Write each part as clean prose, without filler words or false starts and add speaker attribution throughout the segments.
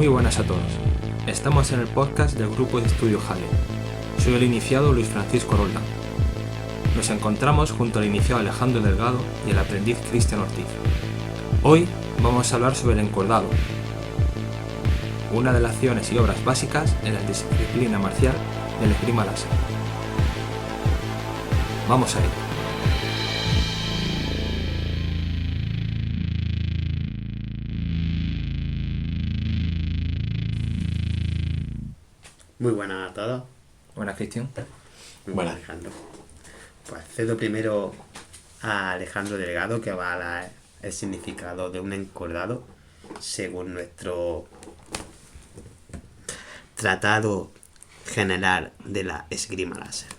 Speaker 1: Muy buenas a todos. Estamos en el podcast del grupo de estudio Hale. Soy el iniciado Luis Francisco Roldán. Nos encontramos junto al iniciado Alejandro Delgado y el aprendiz Cristian Ortiz. Hoy vamos a hablar sobre el encordado, una de las acciones y obras básicas en la disciplina marcial del esgrima láser. Vamos a ello.
Speaker 2: Muy buenas a todos.
Speaker 1: Buenas, Cristian.
Speaker 2: Muy buenas, Alejandro. Pues cedo primero a Alejandro Delgado, que va a hablar el significado de un encordado según nuestro Tratado General de la Esgrima Láser.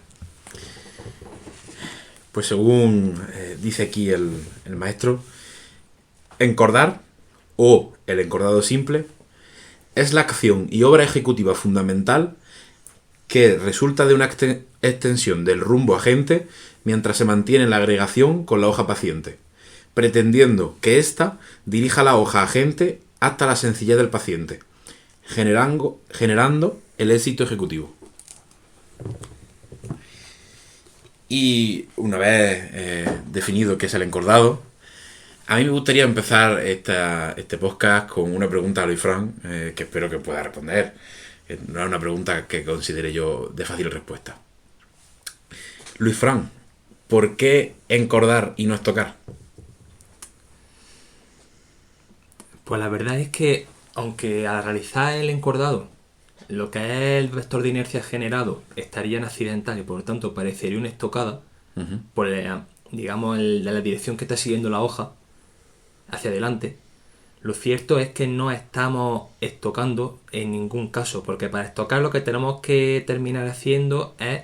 Speaker 3: Pues según dice aquí el maestro, encordar, o el encordado simple, es la acción y obra ejecutiva fundamental que resulta de una extensión del rumbo agente mientras se mantiene la agregación con la hoja paciente, pretendiendo que ésta dirija la hoja agente hasta la sencillez del paciente, generando el éxito ejecutivo. Y una vez definido qué es el encordado, a mí me gustaría empezar este podcast con una pregunta a Luis Fran, que espero que pueda responder. No es una pregunta que considere yo de fácil respuesta. Luis Fran, ¿por qué encordar y no estocar?
Speaker 1: Pues la verdad es que, aunque al realizar el encordado, lo que es el vector de inercia generado estaría en accidental y por lo tanto parecería una estocada, por digamos la dirección que está siguiendo la hoja hacia adelante, lo cierto es que no estamos estocando en ningún caso, porque para estocar lo que tenemos que terminar haciendo es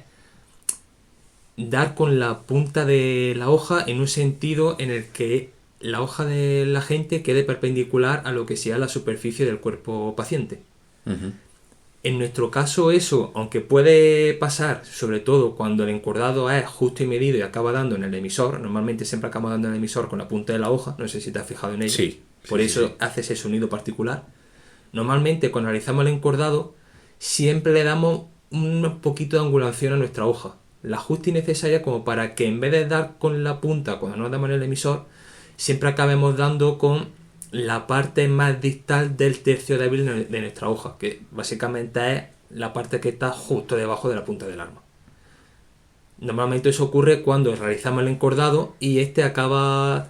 Speaker 1: dar con la punta de la hoja en un sentido en el que la hoja de la gente quede perpendicular a lo que sea la superficie del cuerpo paciente. En nuestro caso eso, aunque puede pasar, sobre todo cuando el encordado es justo y medido y acaba dando en el emisor, normalmente siempre acaba dando en el emisor con la punta de la hoja, no sé si te has fijado en ello,
Speaker 3: Sí,
Speaker 1: por eso hace ese sonido particular. Normalmente cuando realizamos el encordado siempre le damos un poquito de angulación a nuestra hoja, la justa y necesaria como para que en vez de dar con la punta cuando nos damos en el emisor, siempre acabemos dando con la parte más distal del tercio débil de nuestra hoja, que básicamente es la parte que está justo debajo de la punta del arma. Normalmente eso ocurre cuando realizamos el encordado y este acaba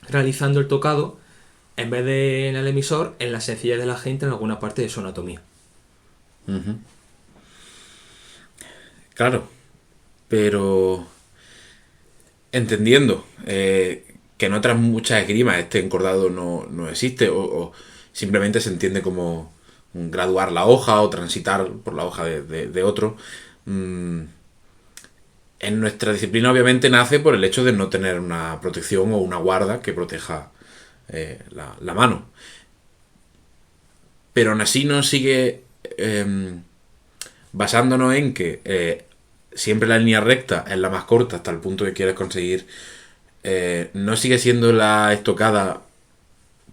Speaker 1: realizando el tocado en vez de en el emisor, en la sencillez de la gente en alguna parte de su anatomía.
Speaker 3: Claro, pero entendiendo que en otras muchas esgrimas este encordado no existe o simplemente se entiende como graduar la hoja o transitar por la hoja de otro. En nuestra disciplina obviamente nace por el hecho de no tener una protección o una guarda que proteja la mano. Pero aún así nos sigue basándonos en que siempre la línea recta es la más corta hasta el punto que quieres conseguir. ¿No sigue siendo la estocada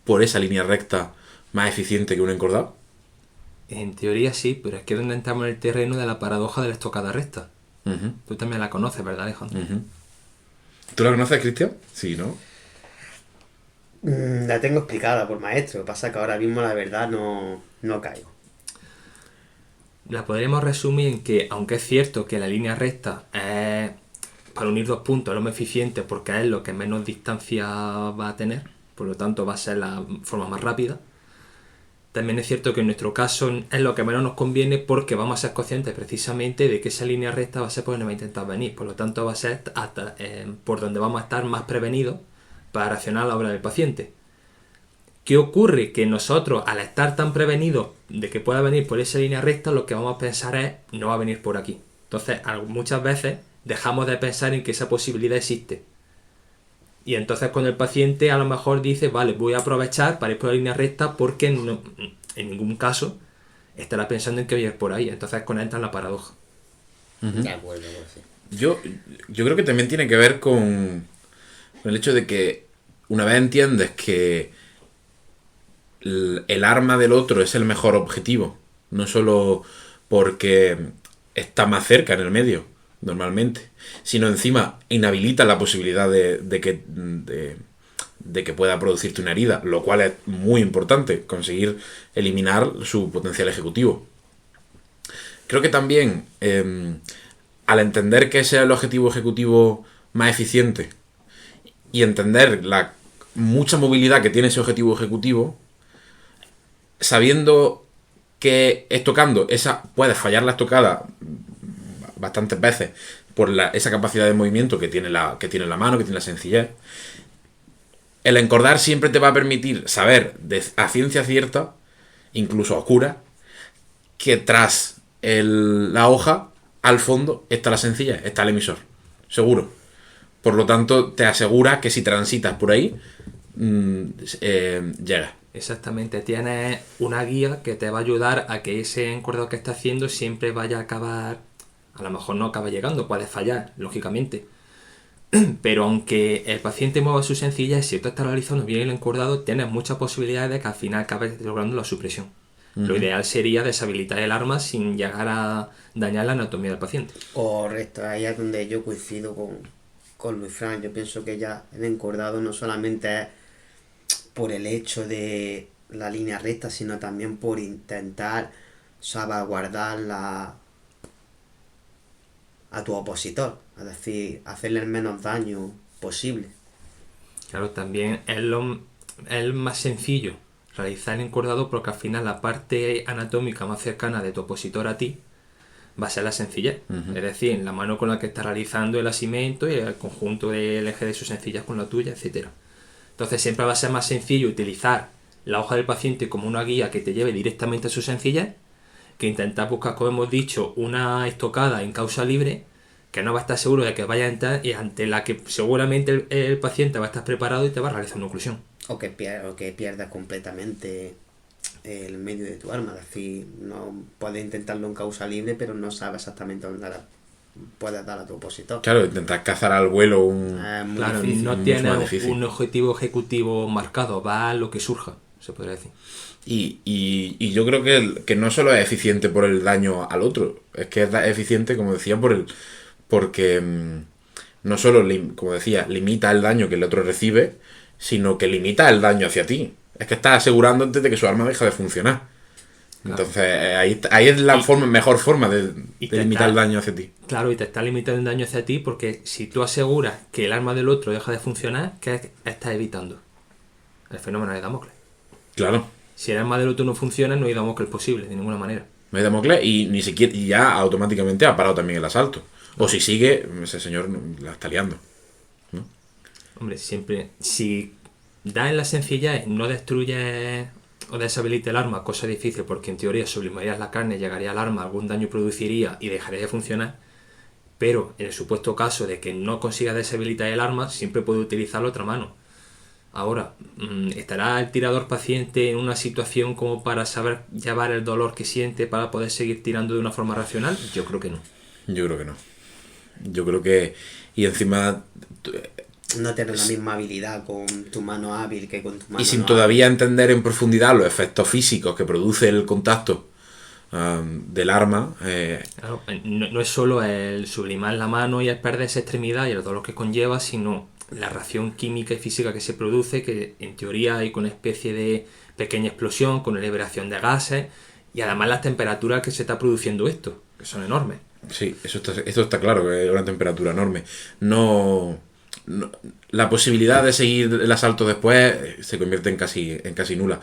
Speaker 3: por esa línea recta más eficiente que un encordado?
Speaker 1: En teoría sí, pero es que es donde entramos en el terreno de la paradoja de la estocada recta. Tú también la conoces, ¿verdad, Alejandro?
Speaker 3: ¿Tú la conoces, Cristian? Sí, ¿no?
Speaker 2: La tengo explicada por maestro, lo que pasa es que ahora mismo la verdad no caigo.
Speaker 1: La podríamos resumir en que, aunque es cierto que la línea recta es, para unir dos puntos, es lo más eficiente porque es lo que menos distancia va a tener, por lo tanto va a ser la forma más rápida. También es cierto que en nuestro caso es lo que menos nos conviene porque vamos a ser conscientes precisamente de que esa línea recta va a ser por donde va a intentar venir, por lo tanto va a ser hasta, por donde vamos a estar más prevenidos para reaccionar a la obra del paciente. ¿Qué ocurre? Que nosotros, al estar tan prevenidos de que pueda venir por esa línea recta, lo que vamos a pensar es, no va a venir por aquí. Entonces, muchas veces dejamos de pensar en que esa posibilidad existe. Y entonces cuando el paciente a lo mejor dice, vale, voy a aprovechar para ir por la línea recta porque no, en ningún caso estará pensando en que voy a ir por ahí. Entonces conectan la paradoja.
Speaker 2: De acuerdo, sí.
Speaker 3: Yo creo que también tiene que ver con el hecho de que una vez entiendes que el arma del otro es el mejor objetivo. No solo porque está más cerca en el medio, normalmente, sino encima inhabilita la posibilidad de que pueda producirte una herida, lo cual es muy importante, conseguir eliminar su potencial ejecutivo. Creo que también, al entender que ese es el objetivo ejecutivo más eficiente y entender la mucha movilidad que tiene ese objetivo ejecutivo, sabiendo que estocando puedes fallar la estocada bastantes veces por esa capacidad de movimiento que tiene la mano, que tiene la sencillez, el encordar siempre te va a permitir saber a ciencia cierta, incluso a oscura, que tras la hoja, al fondo, está la sencillez, está el emisor, seguro. Por lo tanto, te asegura que si transitas por ahí, llegas.
Speaker 1: Exactamente, tienes una guía que te va a ayudar a que ese encordado que estás haciendo siempre vaya a acabar, a lo mejor no acaba llegando, puedes fallar, lógicamente, pero aunque el paciente mueva su sencilla, si tú estás realizando bien el encordado, tienes muchas posibilidades de que al final acabes logrando la supresión. Lo ideal sería deshabilitar el arma sin llegar a dañar la anatomía del paciente.
Speaker 2: Correcto, ahí es donde yo coincido con Luis Fran. Yo pienso que ya el encordado no solamente es por el hecho de la línea recta, sino también por intentar salvaguardar a tu opositor, es decir, hacerle el menos daño posible.
Speaker 1: Claro, también es más sencillo realizar el encordado porque al final la parte anatómica más cercana de tu opositor a ti va a ser la sencillez. Uh-huh. Es decir, la mano con la que está realizando el asimento y el conjunto del eje de su sencillez con la tuya, etcétera. Entonces siempre va a ser más sencillo utilizar la hoja del paciente como una guía que te lleve directamente a su sencillez que intentar buscar, como hemos dicho, una estocada en causa libre que no va a estar seguro de que vaya a entrar y ante la que seguramente el paciente va a estar preparado y te va a realizar una oclusión.
Speaker 2: O que pierdas completamente el medio de tu arma. Es decir, no puedes intentarlo en causa libre, pero no sabes exactamente dónde puedes dar a tu opositor.
Speaker 3: Claro, intentar cazar al vuelo
Speaker 1: claro, difícil, no tienes un objetivo ejecutivo marcado, va a lo que surja, se podría decir.
Speaker 3: Y yo creo que no solo es eficiente por el daño al otro, es que es eficiente, como decía, porque no solo, como decía, limita el daño que el otro recibe, sino que limita el daño hacia ti. Es que estás asegurándote de que su arma deja de funcionar. Claro. Entonces, ahí es la mejor forma de limitar el daño hacia ti.
Speaker 1: Claro, y te está limitando el daño hacia ti porque si tú aseguras que el arma del otro deja de funcionar, ¿qué estás evitando? El fenómeno de Damocles.
Speaker 3: Claro.
Speaker 1: Si el arma del otro no funciona, no hay Damocles posible, de ninguna manera.
Speaker 3: No hay Damocles y ni siquiera y ya automáticamente ha parado también el asalto. No. O si sigue, ese señor la está liando, ¿no?
Speaker 1: Hombre, siempre, si da en la sencillez, no destruye o deshabilita el arma, cosa difícil porque en teoría sublimarías la carne, llegaría al arma, algún daño produciría y dejaría de funcionar, pero en el supuesto caso de que no consiga deshabilitar el arma, siempre puede utilizar la otra mano. Ahora, ¿estará el tirador paciente en una situación como para saber llevar el dolor que siente para poder seguir tirando de una forma racional? Yo creo que no.
Speaker 3: Yo creo que no. Yo creo que... Y encima...
Speaker 2: No tener la misma habilidad con tu mano hábil que con tu mano
Speaker 3: y sin
Speaker 2: no
Speaker 3: todavía entender en profundidad los efectos físicos que produce el contacto del arma.
Speaker 1: Claro, no es solo el sublimar la mano y el perder esa extremidad y el dolor que conlleva, sino la reacción química y física que se produce, que en teoría hay con una especie de pequeña explosión, con una liberación de gases y además las temperaturas que se está produciendo esto, que son enormes.
Speaker 3: Sí, esto está claro, que es una temperatura enorme. No, la posibilidad de seguir el asalto después se convierte en casi nula,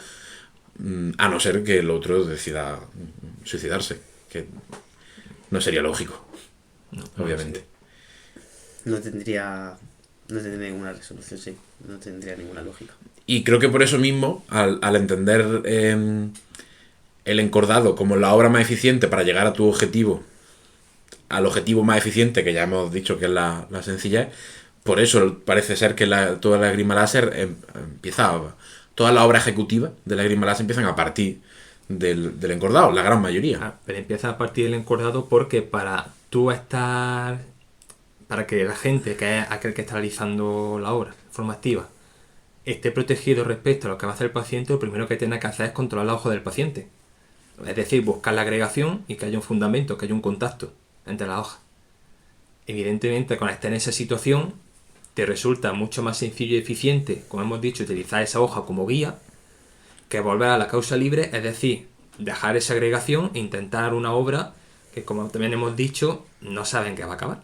Speaker 3: a no ser que el otro decida suicidarse, que no sería lógico, obviamente.
Speaker 2: No tendría ninguna resolución, sí, no tendría ninguna lógica.
Speaker 3: Y creo que por eso mismo, al entender el encordado como la obra más eficiente para llegar a tu objetivo, al objetivo más eficiente, que ya hemos dicho que es la sencillez, por eso parece ser que toda la esgrima láser toda la obra ejecutiva de la esgrima láser empiezan a partir del encordado, la gran mayoría.
Speaker 1: Pero empiezan a partir del encordado porque para que la gente, que es aquel que está realizando la obra de forma activa, esté protegido respecto a lo que va a hacer el paciente, lo primero que tiene que hacer es controlar la hoja del paciente. Es decir, buscar la agregación y que haya un fundamento, que haya un contacto entre las hojas. Evidentemente, cuando estés en esa situación, te resulta mucho más sencillo y eficiente, como hemos dicho, utilizar esa hoja como guía, que volver a la causa libre, es decir, dejar esa agregación e intentar una obra que, como también hemos dicho, no saben que va a acabar.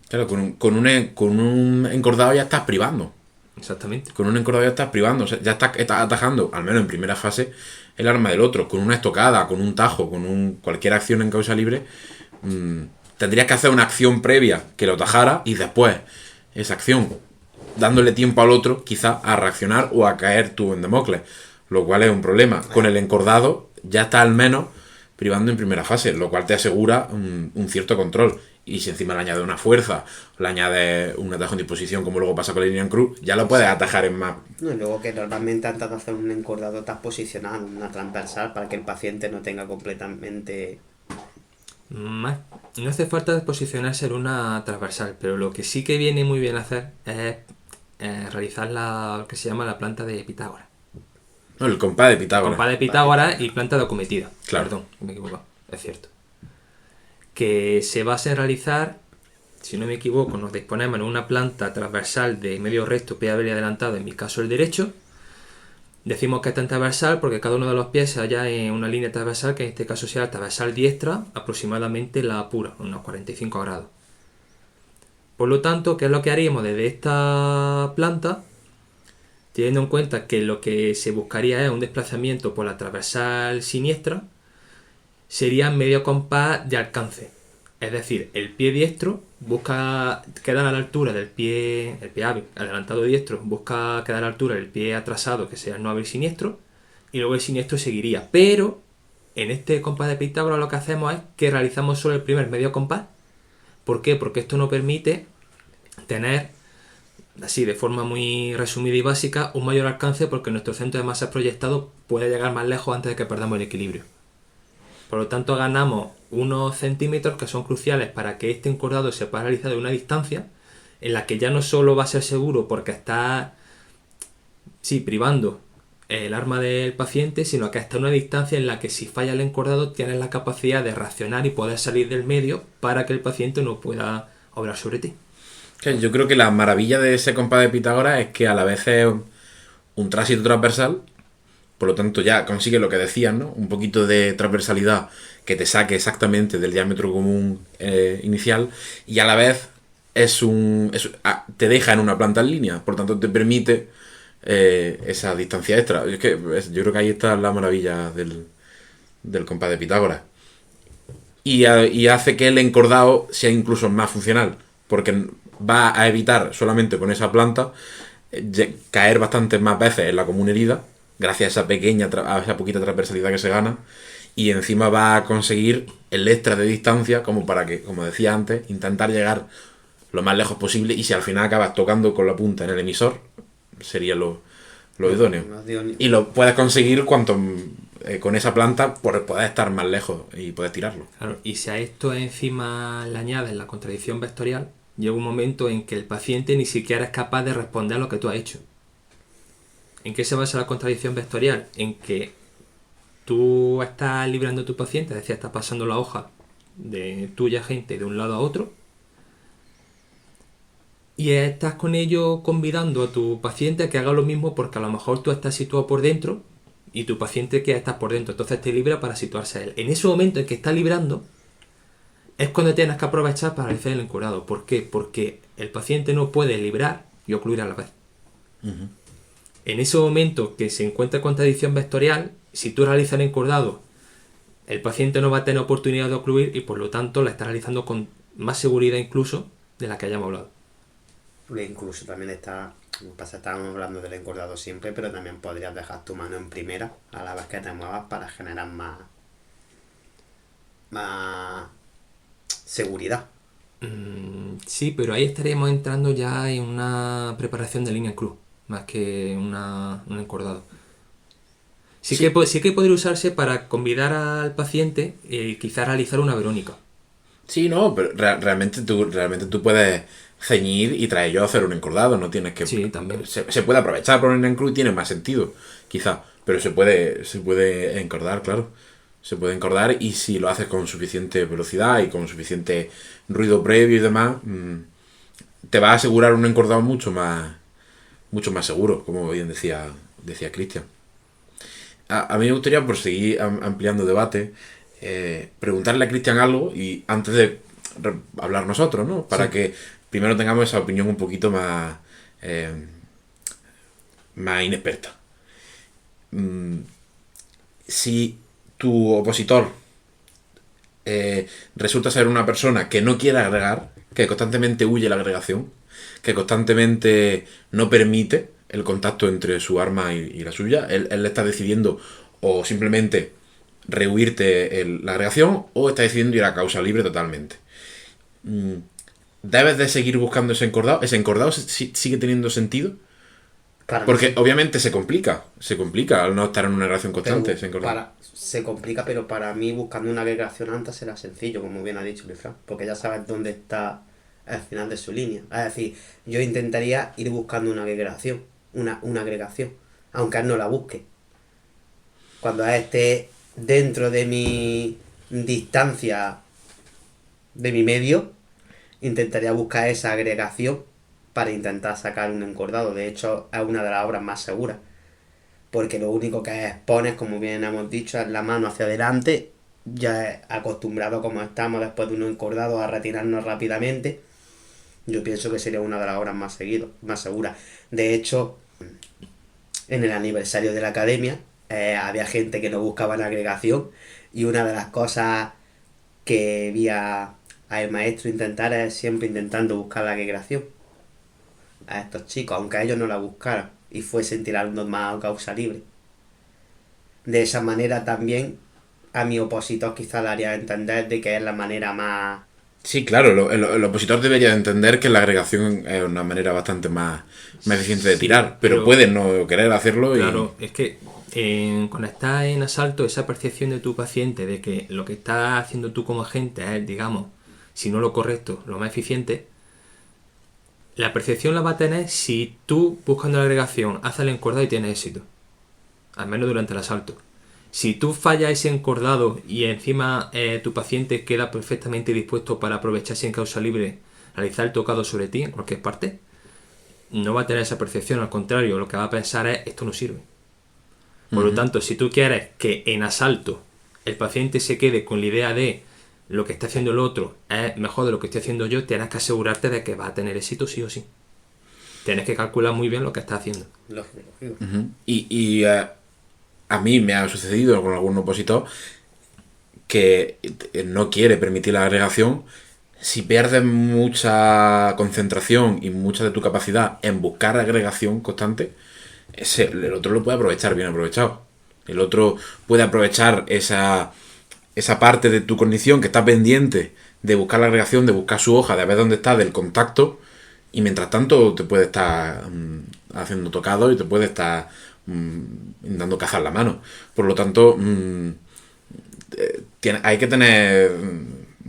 Speaker 3: Claro, con un encordado ya estás privando.
Speaker 1: Exactamente.
Speaker 3: Con un encordado ya estás privando, o sea, ya estás atajando, al menos en primera fase, el arma del otro. Con una estocada, con un tajo, cualquier acción en causa libre, tendrías que hacer una acción previa que lo tajara y después esa acción, dándole tiempo al otro, quizá a reaccionar o a caer tú en Damocles, lo cual es un problema. Con el encordado ya está al menos privando en primera fase, lo cual te asegura un cierto control. Y si encima le añades una fuerza, le añades un atajo en disposición, como luego pasa con la línea en cruz, ya lo puedes atajar en más.
Speaker 2: No, y luego que normalmente antes de hacer un encordado estás posicionado en una transversal para que el paciente no tenga completamente...
Speaker 1: No hace falta posicionarse en una transversal, pero lo que sí que viene muy bien hacer es realizar lo que se llama la planta de Pitágoras.
Speaker 3: No, el compás de Pitágoras.
Speaker 1: Compás de Pitágoras y planta de acometida.
Speaker 3: Claro.
Speaker 1: Perdón, me he equivocado, es cierto. Que se basa en realizar, si no me equivoco, nos disponemos en una planta transversal de medio recto, pie hábil y adelantado, en mi caso el derecho. Decimos que es tan transversal porque cada uno de los pies se halla en una línea transversal, que en este caso sea la transversal diestra, aproximadamente la pura, unos 45 grados. Por lo tanto, ¿qué es lo que haríamos desde esta planta? Teniendo en cuenta que lo que se buscaría es un desplazamiento por la transversal siniestra, sería medio compás de alcance. Es decir, el pie diestro busca quedar a la altura del pie, el pie hábil, adelantado diestro, busca quedar a la altura del pie atrasado, que sea el no hábil siniestro, y luego el siniestro seguiría. Pero en este compás de Pitágoras lo que hacemos es que realizamos solo el primer medio compás. ¿Por qué? Porque esto nos permite tener, así de forma muy resumida y básica, un mayor alcance, porque nuestro centro de masa proyectado puede llegar más lejos antes de que perdamos el equilibrio. Por lo tanto, ganamos unos centímetros que son cruciales para que este encordado se pueda realizar de una distancia en la que ya no solo va a ser seguro porque está privando el arma del paciente, sino que está en una distancia en la que si falla el encordado tienes la capacidad de reaccionar y poder salir del medio para que el paciente no pueda obrar sobre ti.
Speaker 3: Yo creo que la maravilla de ese compás de Pitágoras es que a la vez es un tránsito transversal. Por lo tanto, ya consigue lo que decían, ¿no? Un poquito de transversalidad que te saque exactamente del diámetro común inicial, y a la vez te deja en una planta en línea, por lo tanto te permite esa distancia extra. Yo creo que ahí está la maravilla del compás de Pitágoras. Y hace que el encordado sea incluso más funcional, porque va a evitar solamente con esa planta caer bastantes más veces en la común herida, gracias a esa poquita transversalidad que se gana, y encima va a conseguir el extra de distancia como para que, como decía antes, intentar llegar lo más lejos posible, y si al final acabas tocando con la punta en el emisor, sería lo idóneo. Y lo puedes conseguir con esa planta, por poder estar más lejos y poder tirarlo.
Speaker 1: Claro, y si a esto encima le añades la contradicción vectorial, llega un momento en que el paciente ni siquiera es capaz de responder a lo que tú has hecho. ¿En qué se basa la contradicción vectorial? En que tú estás librando a tu paciente, es decir, estás pasando la hoja de tuya gente de un lado a otro, y estás con ello convidando a tu paciente a que haga lo mismo, porque a lo mejor tú estás situado por dentro y tu paciente que está por dentro, entonces te libra para situarse a él. En ese momento en que está librando es cuando tienes que aprovechar para realizar el encordado. ¿Por qué? Porque el paciente no puede librar y ocluir a la vez.
Speaker 3: Uh-huh.
Speaker 1: En ese momento que se encuentra contradicción vectorial, si tú realizas el encordado, el paciente no va a tener oportunidad de ocluir y por lo tanto la está realizando con más seguridad incluso de la que hayamos hablado.
Speaker 2: Incluso también estábamos hablando del encordado siempre, pero también podrías dejar tu mano en primera a la vez que te muevas para generar más seguridad.
Speaker 1: Sí, pero ahí estaríamos entrando ya en una preparación de línea en cruz, más que un encordado. Sí que podría usarse para convidar al paciente y quizás realizar una verónica.
Speaker 3: Sí, no, pero realmente tú puedes ceñir y tras ello hacer un encordado. No tienes que...
Speaker 1: Sí, también.
Speaker 3: Se puede aprovechar por un encru y tiene más sentido, quizá. Pero se puede encordar, claro. Se puede encordar, y si lo haces con suficiente velocidad y con suficiente ruido previo y demás, te va a asegurar un encordado mucho más seguro, como bien decía Cristian. A mí me gustaría, por seguir ampliando debate, preguntarle a Cristian algo, y antes de hablar nosotros, ¿no? Para
Speaker 1: Sí.
Speaker 3: que primero tengamos esa opinión un poquito más inexperta. Si tu opositor resulta ser una persona que no quiere agregar, que constantemente huye la agregación, que constantemente no permite el contacto entre su arma y la suya, él está decidiendo o simplemente rehuirte la agregación, o está decidiendo ir a causa libre totalmente. ¿Debes de seguir buscando ese encordado? ¿Ese encordado sigue teniendo sentido?
Speaker 2: Para mí
Speaker 3: Porque
Speaker 2: sí.
Speaker 3: obviamente se complica al no estar en una relación constante. ese encordado.
Speaker 2: Se complica, pero para mí buscando una agregación antes será sencillo, como bien ha dicho Luis Fran, porque ya sabes dónde está el final de su línea. Es decir, yo intentaría ir buscando una agregación, aunque él no la busque. Cuando él esté dentro de mi distancia, de mi medio, intentaría buscar esa agregación para intentar sacar un encordado. De hecho, es una de las obras más seguras, porque lo único que expones, como bien hemos dicho, es la mano hacia adelante. Ya acostumbrado como estamos después de un encordado a retirarnos rápidamente, yo pienso que sería una de las obras más seguras. De hecho, en el aniversario de la academia había gente que no buscaba la agregación, y una de las cosas que vi al maestro intentar es siempre intentando buscar la agregación a estos chicos, aunque ellos no la buscaran y fuesen tirando más a causa libre. De esa manera también a mi opositor quizá le haría entender de que es la manera más...
Speaker 3: Sí, claro, el opositor debería entender que la agregación es una manera bastante más eficiente de
Speaker 1: Sí,
Speaker 3: tirar, pero puede no querer hacerlo.
Speaker 1: Claro, es que cuando estás en asalto, esa percepción de tu paciente de que lo que estás haciendo tú como agente es, digamos, si no lo correcto, lo más eficiente, la percepción la va a tener si tú, buscando la agregación, haces el encordado y tienes éxito, al menos durante el asalto. Si tú fallas ese encordado y encima tu paciente queda perfectamente dispuesto para aprovecharse en causa libre, realizar el tocado sobre ti en cualquier parte, no va a tener esa percepción. Al contrario, lo que va a pensar es: esto no sirve. Por lo tanto, si tú quieres que en asalto el paciente se quede con la idea de lo que está haciendo el otro es mejor de lo que estoy haciendo yo, tienes que asegurarte de que va a tener éxito sí o sí. Tienes que calcular muy bien lo que estás haciendo.
Speaker 2: Lógico.
Speaker 3: Y a mí me ha sucedido con algún opositor que no quiere permitir la agregación. Si pierdes mucha concentración y mucha de tu capacidad en buscar agregación constante, el otro lo puede aprovechar bien aprovechado. El otro puede aprovechar esa parte de tu cognición que está pendiente de buscar la agregación, de buscar su hoja, de ver dónde está, del contacto, y mientras tanto te puede estar haciendo tocado y te puede estar intentando cazar la mano. Por lo tanto, hay que tener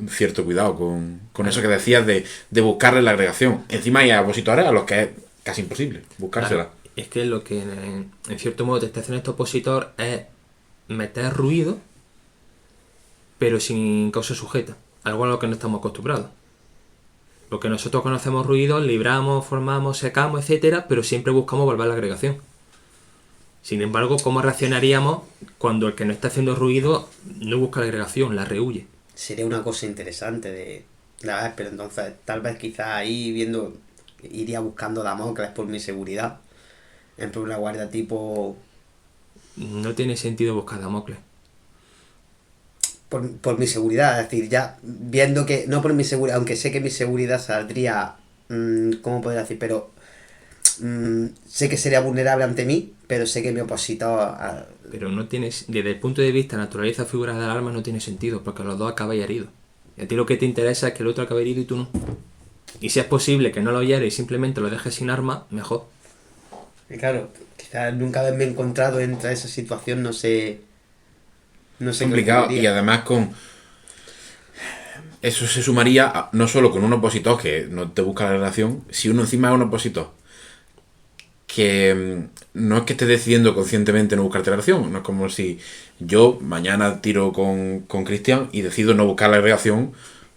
Speaker 3: cierto cuidado con eso que decías de buscarle la agregación. Encima hay opositores a los que es casi imposible buscársela.
Speaker 1: Claro, es que lo que en cierto modo te está haciendo este opositor es meter ruido, pero sin causa sujeta, algo a lo que no estamos acostumbrados. Porque nosotros conocemos ruidos, libramos, formamos, secamos, etcétera, pero siempre buscamos volver a la agregación. Sin embargo, ¿cómo reaccionaríamos cuando el que no está haciendo ruido no busca la agregación, la rehuye?
Speaker 2: Sería una cosa interesante de la vez, pero entonces tal vez quizás ahí iría buscando Damocles por mi seguridad. En una guardia tipo...
Speaker 1: No tiene sentido buscar Damocles.
Speaker 2: Por mi seguridad, es decir, ya viendo que... No por mi seguridad, aunque sé que mi seguridad saldría... ¿cómo podría decir? Pero... sé que sería vulnerable ante mí, pero sé que mi opositor...
Speaker 1: Pero no tienes... Desde el punto de vista naturaleza figuras de alarma no tiene sentido, porque los dos acabáis heridos. Y a ti lo que te interesa es que el otro acabe herido y tú no. Y si es posible que no lo hieres y simplemente lo dejes sin arma, mejor.
Speaker 2: Y claro, quizás nunca haberme encontrado entre esa situación, no sé...
Speaker 3: No sé, complicado, y además eso se sumaría no solo con un opositor que no te busca la relación, si uno encima es un opositor que no es que esté decidiendo conscientemente no buscarte la relación, no es como si yo mañana tiro con Cristian y decido no buscar la relación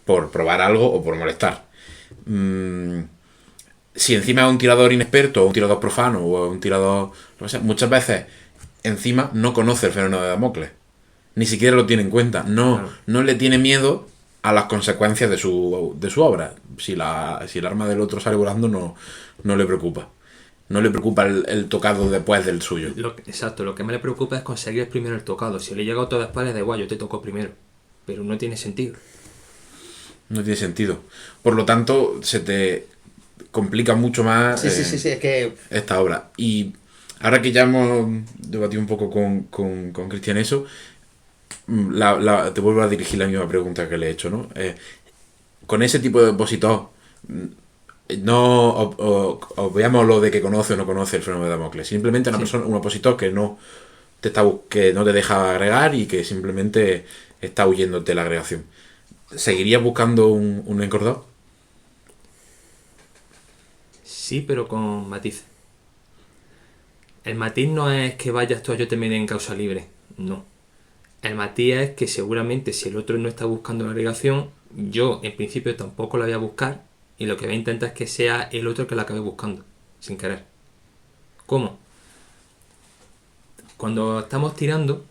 Speaker 3: por probar algo o por molestar. Si encima es un tirador inexperto o un tirador profano o un tirador, no sé, muchas veces encima no conoce el fenómeno de Damocles, ni siquiera lo tiene en cuenta, no le tiene miedo a las consecuencias de su obra. Si el arma del otro sale volando, no le preocupa. No le preocupa el tocado después del suyo.
Speaker 1: Exacto, lo que me le preocupa es conseguir primero el tocado. Si le llega otro después, le da igual, yo te toco primero. Pero no tiene sentido.
Speaker 3: No tiene sentido. Por lo tanto, se te complica mucho más
Speaker 2: Sí, es que...
Speaker 3: esta obra. Y ahora que ya hemos debatido un poco con Cristian eso, te vuelvo a dirigir la misma pregunta que le he hecho, ¿no? Con ese tipo de opositor, no obviamos lo de que conoce o no conoce el fenómeno de Damocles. Simplemente una persona, un opositor que no te deja agregar y que simplemente está huyéndote de la agregación. ¿Seguirías buscando un encordado?
Speaker 1: Sí, pero con matices. El matiz no es que vayas tú a yo termine en causa libre. No. El matiz es que seguramente si el otro no está buscando la agregación, yo en principio tampoco la voy a buscar y lo que voy a intentar es que sea el otro que la acabe buscando, sin querer. ¿Cómo? Cuando estamos tirando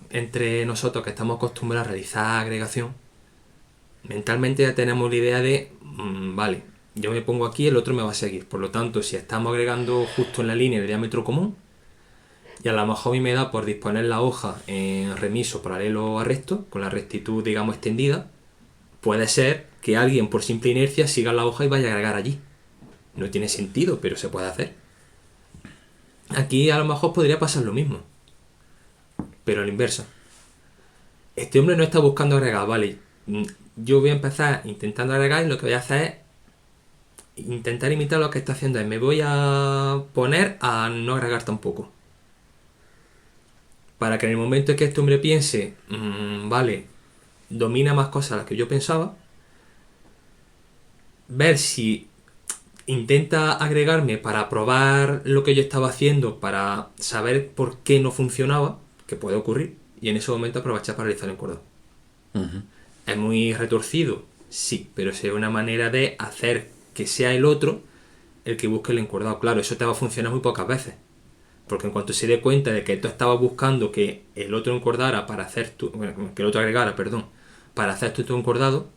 Speaker 1: entre nosotros que estamos acostumbrados a realizar agregación, mentalmente ya tenemos la idea de, vale, yo me pongo aquí, el otro me va a seguir. Por lo tanto, si estamos agregando justo en la línea de diámetro común, y a lo mejor a mí me da por disponer la hoja en remiso paralelo a recto, con la rectitud, digamos, extendida, puede ser que alguien por simple inercia siga la hoja y vaya a agregar allí. No tiene sentido, pero se puede hacer. Aquí a lo mejor podría pasar lo mismo, pero a la inversa. Este hombre no está buscando agregar, vale, yo voy a empezar intentando agregar y lo que voy a hacer es intentar imitar lo que está haciendo él. Me voy a poner a no agregar tampoco. Para que en el momento en que este hombre piense, vale, domina más cosas de las que yo pensaba, ver si intenta agregarme para probar lo que yo estaba haciendo, para saber por qué no funcionaba, que puede ocurrir, y en ese momento aprovechar para realizar el encordado.
Speaker 3: Uh-huh.
Speaker 1: ¿Es muy retorcido? Sí, pero es una manera de hacer que sea el otro el que busque el encordado. Claro, eso te va a funcionar muy pocas veces. Porque en cuanto se dé cuenta de que tú estabas buscando que el otro encordara para hacer que el otro agregara, para hacer tu encordado,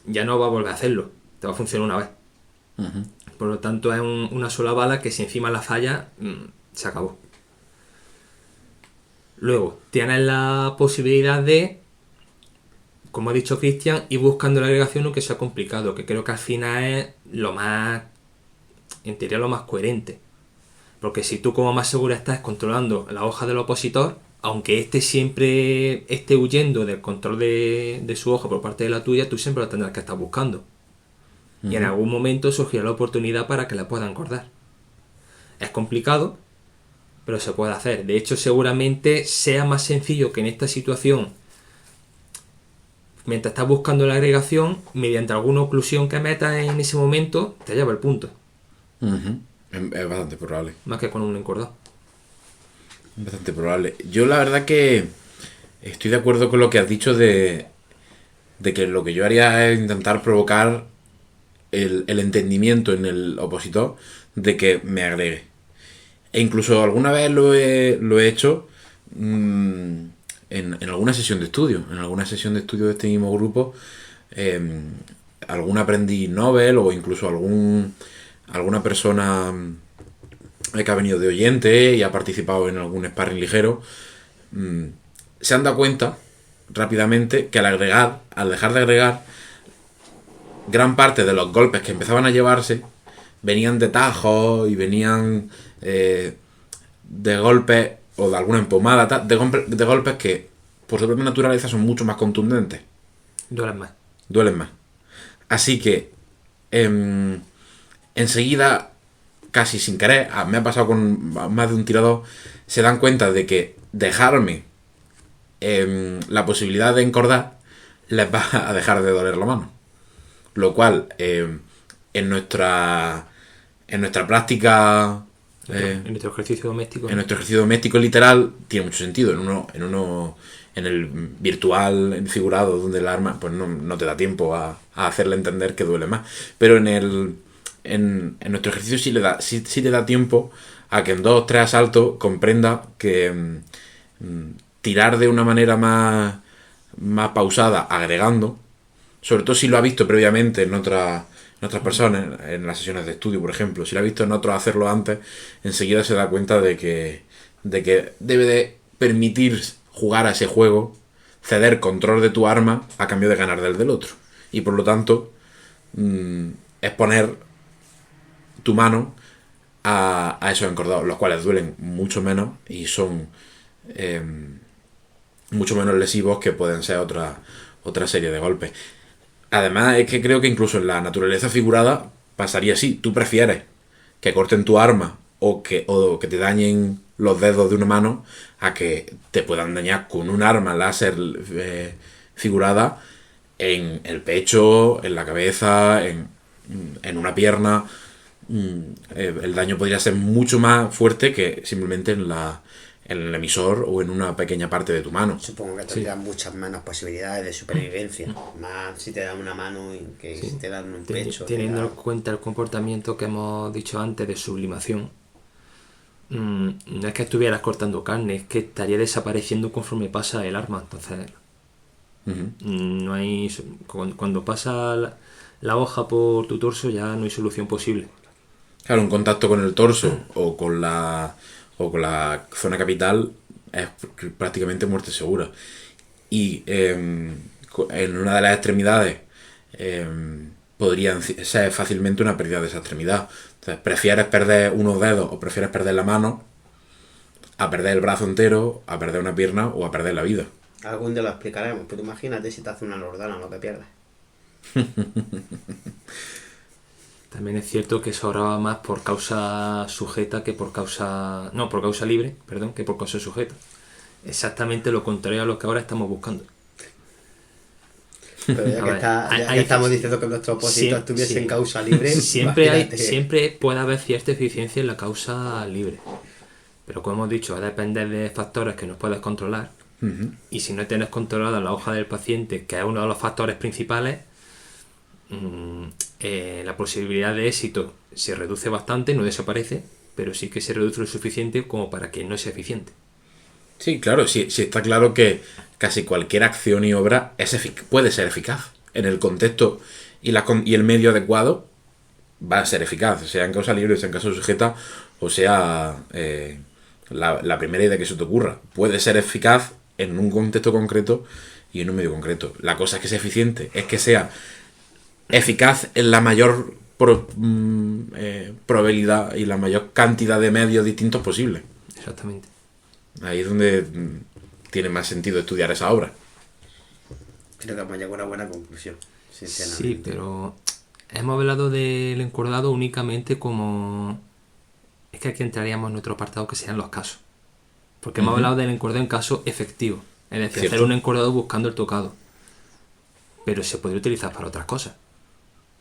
Speaker 1: ya no va a volver a hacerlo. Te va a funcionar una vez.
Speaker 3: Uh-huh.
Speaker 1: Por lo tanto, es una sola bala que si encima la falla, se acabó. Luego, tienes la posibilidad de, como ha dicho Cristian, ir buscando la agregación aunque sea complicado, que creo que al final es lo más, en teoría, lo más coherente. Porque si tú como más segura estás controlando la hoja del opositor, aunque éste siempre esté huyendo del control de su hoja por parte de la tuya, tú siempre lo tendrás que estar buscando. Uh-huh. Y en algún momento surgirá la oportunidad para que la puedan encordar. Es complicado, pero se puede hacer. De hecho, seguramente sea más sencillo que en esta situación, mientras estás buscando la agregación, mediante alguna oclusión que metas en ese momento, te lleva el punto.
Speaker 3: Uh-huh. Es bastante probable.
Speaker 1: Más que con un encordado.
Speaker 3: Es bastante probable. Yo la verdad que estoy de acuerdo con lo que has dicho de que lo que yo haría es intentar provocar el entendimiento en el opositor de que me agregue. E incluso alguna vez lo he hecho en alguna sesión de estudio. En alguna sesión de estudio de este mismo grupo, algún aprendiz Nobel o incluso alguna persona que ha venido de oyente y ha participado en algún sparring ligero, se han dado cuenta rápidamente que al dejar de agregar, gran parte de los golpes que empezaban a llevarse venían de tajos y venían de golpes o de alguna empomada, de golpes que por su propia naturaleza son mucho más contundentes. Duelen más. Así que enseguida, casi sin querer, me ha pasado con más de un tirador, se dan cuenta de que dejarme la posibilidad de encordar les va a dejar de doler la mano. Lo cual, en nuestra práctica,
Speaker 1: En nuestro ejercicio doméstico.
Speaker 3: en nuestro ejercicio doméstico literal, tiene mucho sentido. En el virtual, en figurado, donde el arma, pues no te da tiempo a hacerle entender que duele más. Pero en nuestro ejercicio sí te da tiempo a que en 2 o 3 asaltos comprenda que tirar de una manera más pausada, agregando, sobre todo si lo ha visto previamente en otras personas, en las sesiones de estudio, por ejemplo, si lo ha visto en otros hacerlo antes, enseguida se da cuenta de que debe de permitir jugar a ese juego, ceder control de tu arma a cambio de ganar del otro. Y por lo tanto, es poner tu mano a esos encordados, los cuales duelen mucho menos y son mucho menos lesivos que pueden ser otra serie de golpes. Además, es que creo que incluso en la naturaleza figurada pasaría así. Tú prefieres que corten tu arma o que te dañen los dedos de una mano a que te puedan dañar con un arma láser figurada en el pecho, en la cabeza, en una pierna. El daño podría ser mucho más fuerte que simplemente en el emisor o en una pequeña parte de tu mano.
Speaker 2: Supongo que tendrás muchas menos posibilidades de supervivencia. Más si te dan una mano que si te dan un pecho.
Speaker 1: Teniendo en cuenta el comportamiento que hemos dicho antes de sublimación, no es que estuvieras cortando carne, es que estaría desapareciendo conforme pasa el arma. Entonces, no hay. Cuando pasa la hoja por tu torso, ya no hay solución posible.
Speaker 3: Claro, un contacto con el torso o con la zona capital es prácticamente muerte segura. Y en una de las extremidades podría ser fácilmente una pérdida de esa extremidad. Entonces, prefieres perder unos dedos o prefieres perder la mano a perder el brazo entero, a perder una pierna o a perder la vida.
Speaker 2: Algún día lo explicaremos, pero imagínate si te hace una lordana lo que pierdes.
Speaker 1: También es cierto que sobraba más por causa sujeta que por causa... No, por causa libre, perdón, que por causa sujeta. Exactamente lo contrario a lo que ahora estamos buscando.
Speaker 2: Pero ya que estamos diciendo que nuestro opositor estuviese en causa libre...
Speaker 1: Siempre puede haber cierta eficiencia en la causa libre. Pero como hemos dicho, va a depender de factores que no puedes controlar. Y si no tienes controlada la hoja del paciente, que es uno de los factores principales... la posibilidad de éxito se reduce bastante, no desaparece, pero sí que se reduce lo suficiente como para que no sea eficiente.
Speaker 3: Sí, claro, sí está claro que casi cualquier acción y obra puede ser eficaz. En el contexto y el medio adecuado va a ser eficaz, sea en causa libre, sea en causa sujeta, o sea la primera idea que se te ocurra. Puede ser eficaz en un contexto concreto y en un medio concreto. La cosa es que sea eficiente, es que sea eficaz en la mayor probabilidad y la mayor cantidad de medios distintos posible.
Speaker 1: Exactamente.
Speaker 3: Ahí es donde tiene más sentido estudiar esa obra.
Speaker 2: Creo que hemos llegado a una buena conclusión, sinceramente.
Speaker 1: Sí, pero hemos hablado del encordado únicamente como... Es que aquí entraríamos en otro apartado que serían los casos. Porque hemos hablado del encordado en caso efectivo. Es decir,
Speaker 3: Cierto.
Speaker 1: hacer un encordado buscando el tocado. Pero se podría utilizar para otras cosas.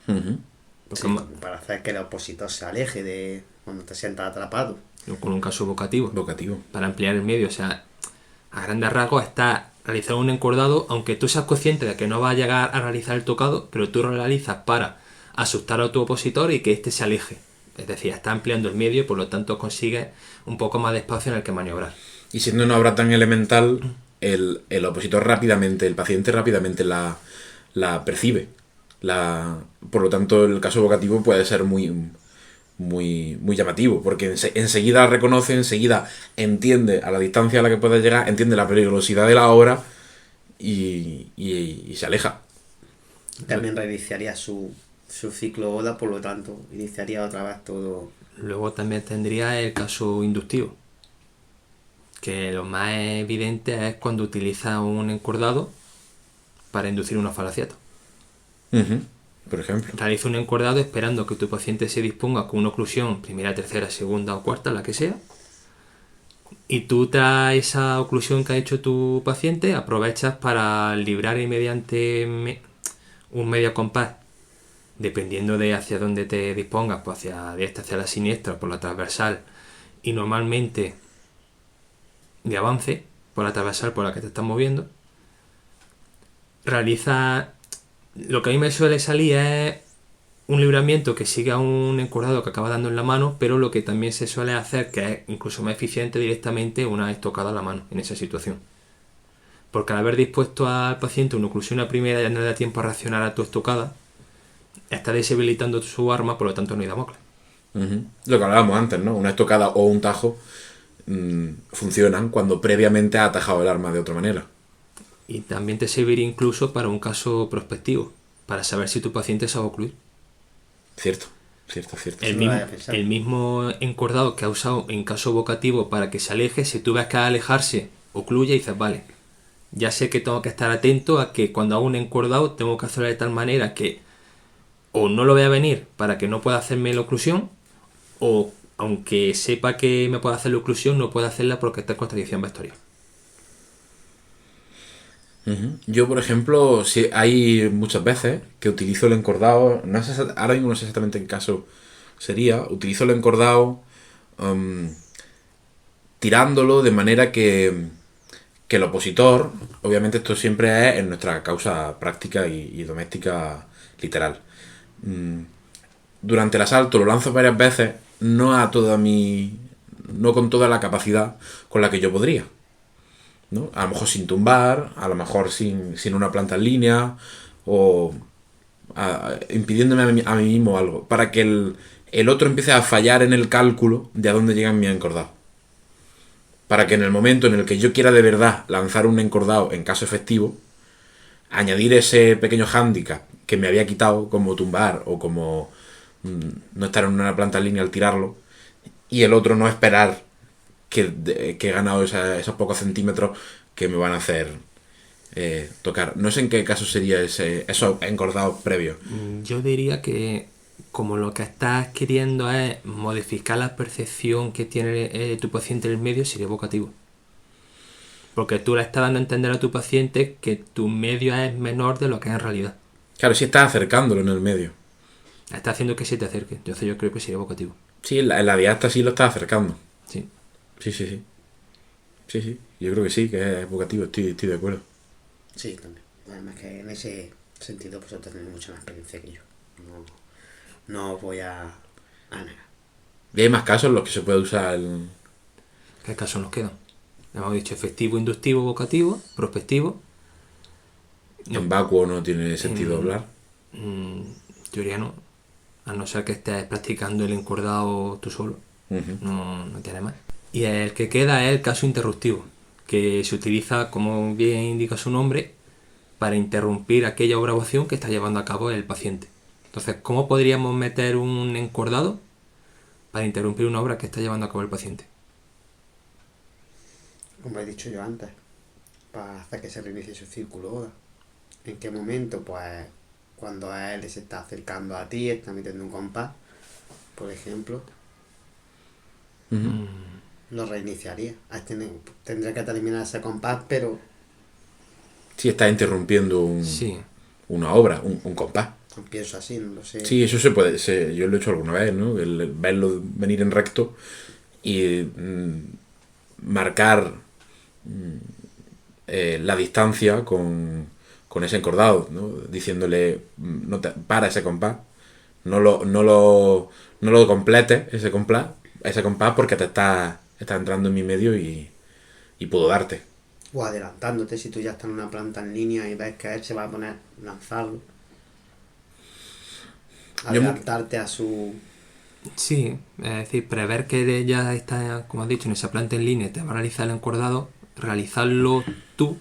Speaker 2: Sí, como para hacer que el opositor se aleje de cuando te sientas atrapado.
Speaker 1: Con un caso vocativo.
Speaker 3: Vocativo.
Speaker 1: Para ampliar el medio. O sea, a grandes rasgos está realizar un encordado, aunque tú seas consciente de que no va a llegar a realizar el tocado, pero tú lo realizas para asustar a tu opositor y que éste se aleje. Es decir, está ampliando el medio y por lo tanto consigues un poco más de espacio en el que maniobrar.
Speaker 3: Y siendo una obra tan elemental, el opositor rápidamente, el paciente rápidamente la percibe. Por lo tanto, el caso vocativo puede ser muy llamativo, porque enseguida reconoce, enseguida entiende a la distancia a la que puede llegar, entiende la peligrosidad de la obra y se aleja.
Speaker 2: También reiniciaría su ciclo ODA, por lo tanto, iniciaría otra vez todo.
Speaker 1: Luego también tendría el caso inductivo, que lo más evidente es cuando utiliza un encordado para inducir una falaciato.
Speaker 3: Por ejemplo.
Speaker 1: Realiza un encordado esperando que tu paciente se disponga con una oclusión primera, tercera, segunda o cuarta, la que sea, Y tú tras esa oclusión que ha hecho tu paciente, aprovechas para librar y mediante un medio compás, dependiendo de hacia dónde te dispongas, pues hacia la diestra, hacia la siniestra, por la transversal, y normalmente de avance, por la transversal por la que te estás moviendo, realiza lo que a mí me suele salir es un libramiento que sigue a un encordado que acaba dando en la mano, pero lo que también se suele hacer, que es incluso más eficiente, directamente una estocada a la mano en esa situación. Porque al haber dispuesto al paciente una oclusión a primera ya no le da tiempo a reaccionar a tu estocada, está deshabilitando su arma, por lo tanto no hay Damocles.
Speaker 3: Lo que hablábamos antes, ¿no? Una estocada o un tajo funcionan cuando previamente has atajado el arma de otra manera.
Speaker 1: Y también te serviría incluso para un caso prospectivo, para saber si tu paciente sabe ocluir.
Speaker 3: Cierto.
Speaker 1: El mismo encordado que ha usado en caso vocativo para que se aleje, si tú ves que al alejarse ocluye y dices, vale, ya sé que tengo que estar atento a que cuando hago un encordado tengo que hacerlo de tal manera que o no lo vea venir para que no pueda hacerme la oclusión, o aunque sepa que me puede hacer la oclusión, no puede hacerla porque está en contradicción vectorial.
Speaker 3: Yo, por ejemplo, si hay muchas veces que utilizo el encordado, ahora mismo no sé exactamente en qué caso sería, utilizo el encordado tirándolo de manera que el opositor, obviamente esto siempre es en nuestra causa práctica y doméstica literal. Durante el asalto lo lanzo varias veces, no con toda la capacidad con la que yo podría, ¿no? A lo mejor sin tumbar, a lo mejor sin una planta en línea, o impidiéndome a mí mismo algo, para que el otro empiece a fallar en el cálculo de a dónde llegan mis encordados. Para que en el momento en el que yo quiera de verdad lanzar un encordado en caso efectivo, añadir ese pequeño hándicap que me había quitado, como tumbar o como no estar en una planta en línea al tirarlo, y el otro no esperar que he ganado esos pocos centímetros que me van a hacer tocar. No sé en qué caso sería esos encordados previos.
Speaker 1: Yo diría que como lo que estás queriendo es modificar la percepción que tiene tu paciente en el medio, sería evocativo. Porque tú le estás dando a entender a tu paciente que tu medio es menor de lo que es en realidad.
Speaker 3: Claro, si estás acercándolo en el medio.
Speaker 1: Está haciendo que se te acerque. Entonces yo creo que sería evocativo.
Speaker 3: Sí, en la diástasis lo estás acercando.
Speaker 1: Sí.
Speaker 3: Sí. Yo creo que sí, que es evocativo, estoy de acuerdo.
Speaker 2: Sí, también. Además que en ese sentido vosotros tenéis mucha más experiencia que yo. No os voy a negar.
Speaker 3: Y hay más casos en los que se puede usar el...
Speaker 1: ¿Qué casos nos quedan? Hemos dicho efectivo, inductivo, vocativo, prospectivo.
Speaker 3: En vacuo no tiene sentido hablar.
Speaker 1: Teoría no. A no ser que estés practicando el encordado tú solo. No tiene más. Y el que queda es el caso interruptivo, que se utiliza, como bien indica su nombre, para interrumpir aquella grabación que está llevando a cabo el paciente. Entonces, ¿cómo podríamos meter un encordado para interrumpir una obra que está llevando a cabo el paciente?
Speaker 2: Como he dicho yo antes, para hacer que se reinicie su círculo ODA. ¿En qué momento? Pues cuando a él se está acercando a ti, está metiendo un compás, por ejemplo, lo reiniciaría. Tendría que terminar ese compás, pero...
Speaker 3: Sí, está interrumpiendo una obra, un compás.
Speaker 2: Pienso así, no lo sé.
Speaker 3: Sí, eso se puede, yo lo he hecho alguna vez, ¿no? El verlo venir en recto y marcar la distancia con ese encordado, ¿no? Diciéndole, para ese compás, no lo completes ese compás porque te está entrando en mi medio y puedo darte.
Speaker 2: O adelantándote si tú ya estás en una planta en línea y ves que él se va a poner lanzarlo. Adelantarte a su...
Speaker 1: Sí, es decir, prever que ya está, como has dicho, en esa planta en línea, te va a realizar el encordado, realizarlo tú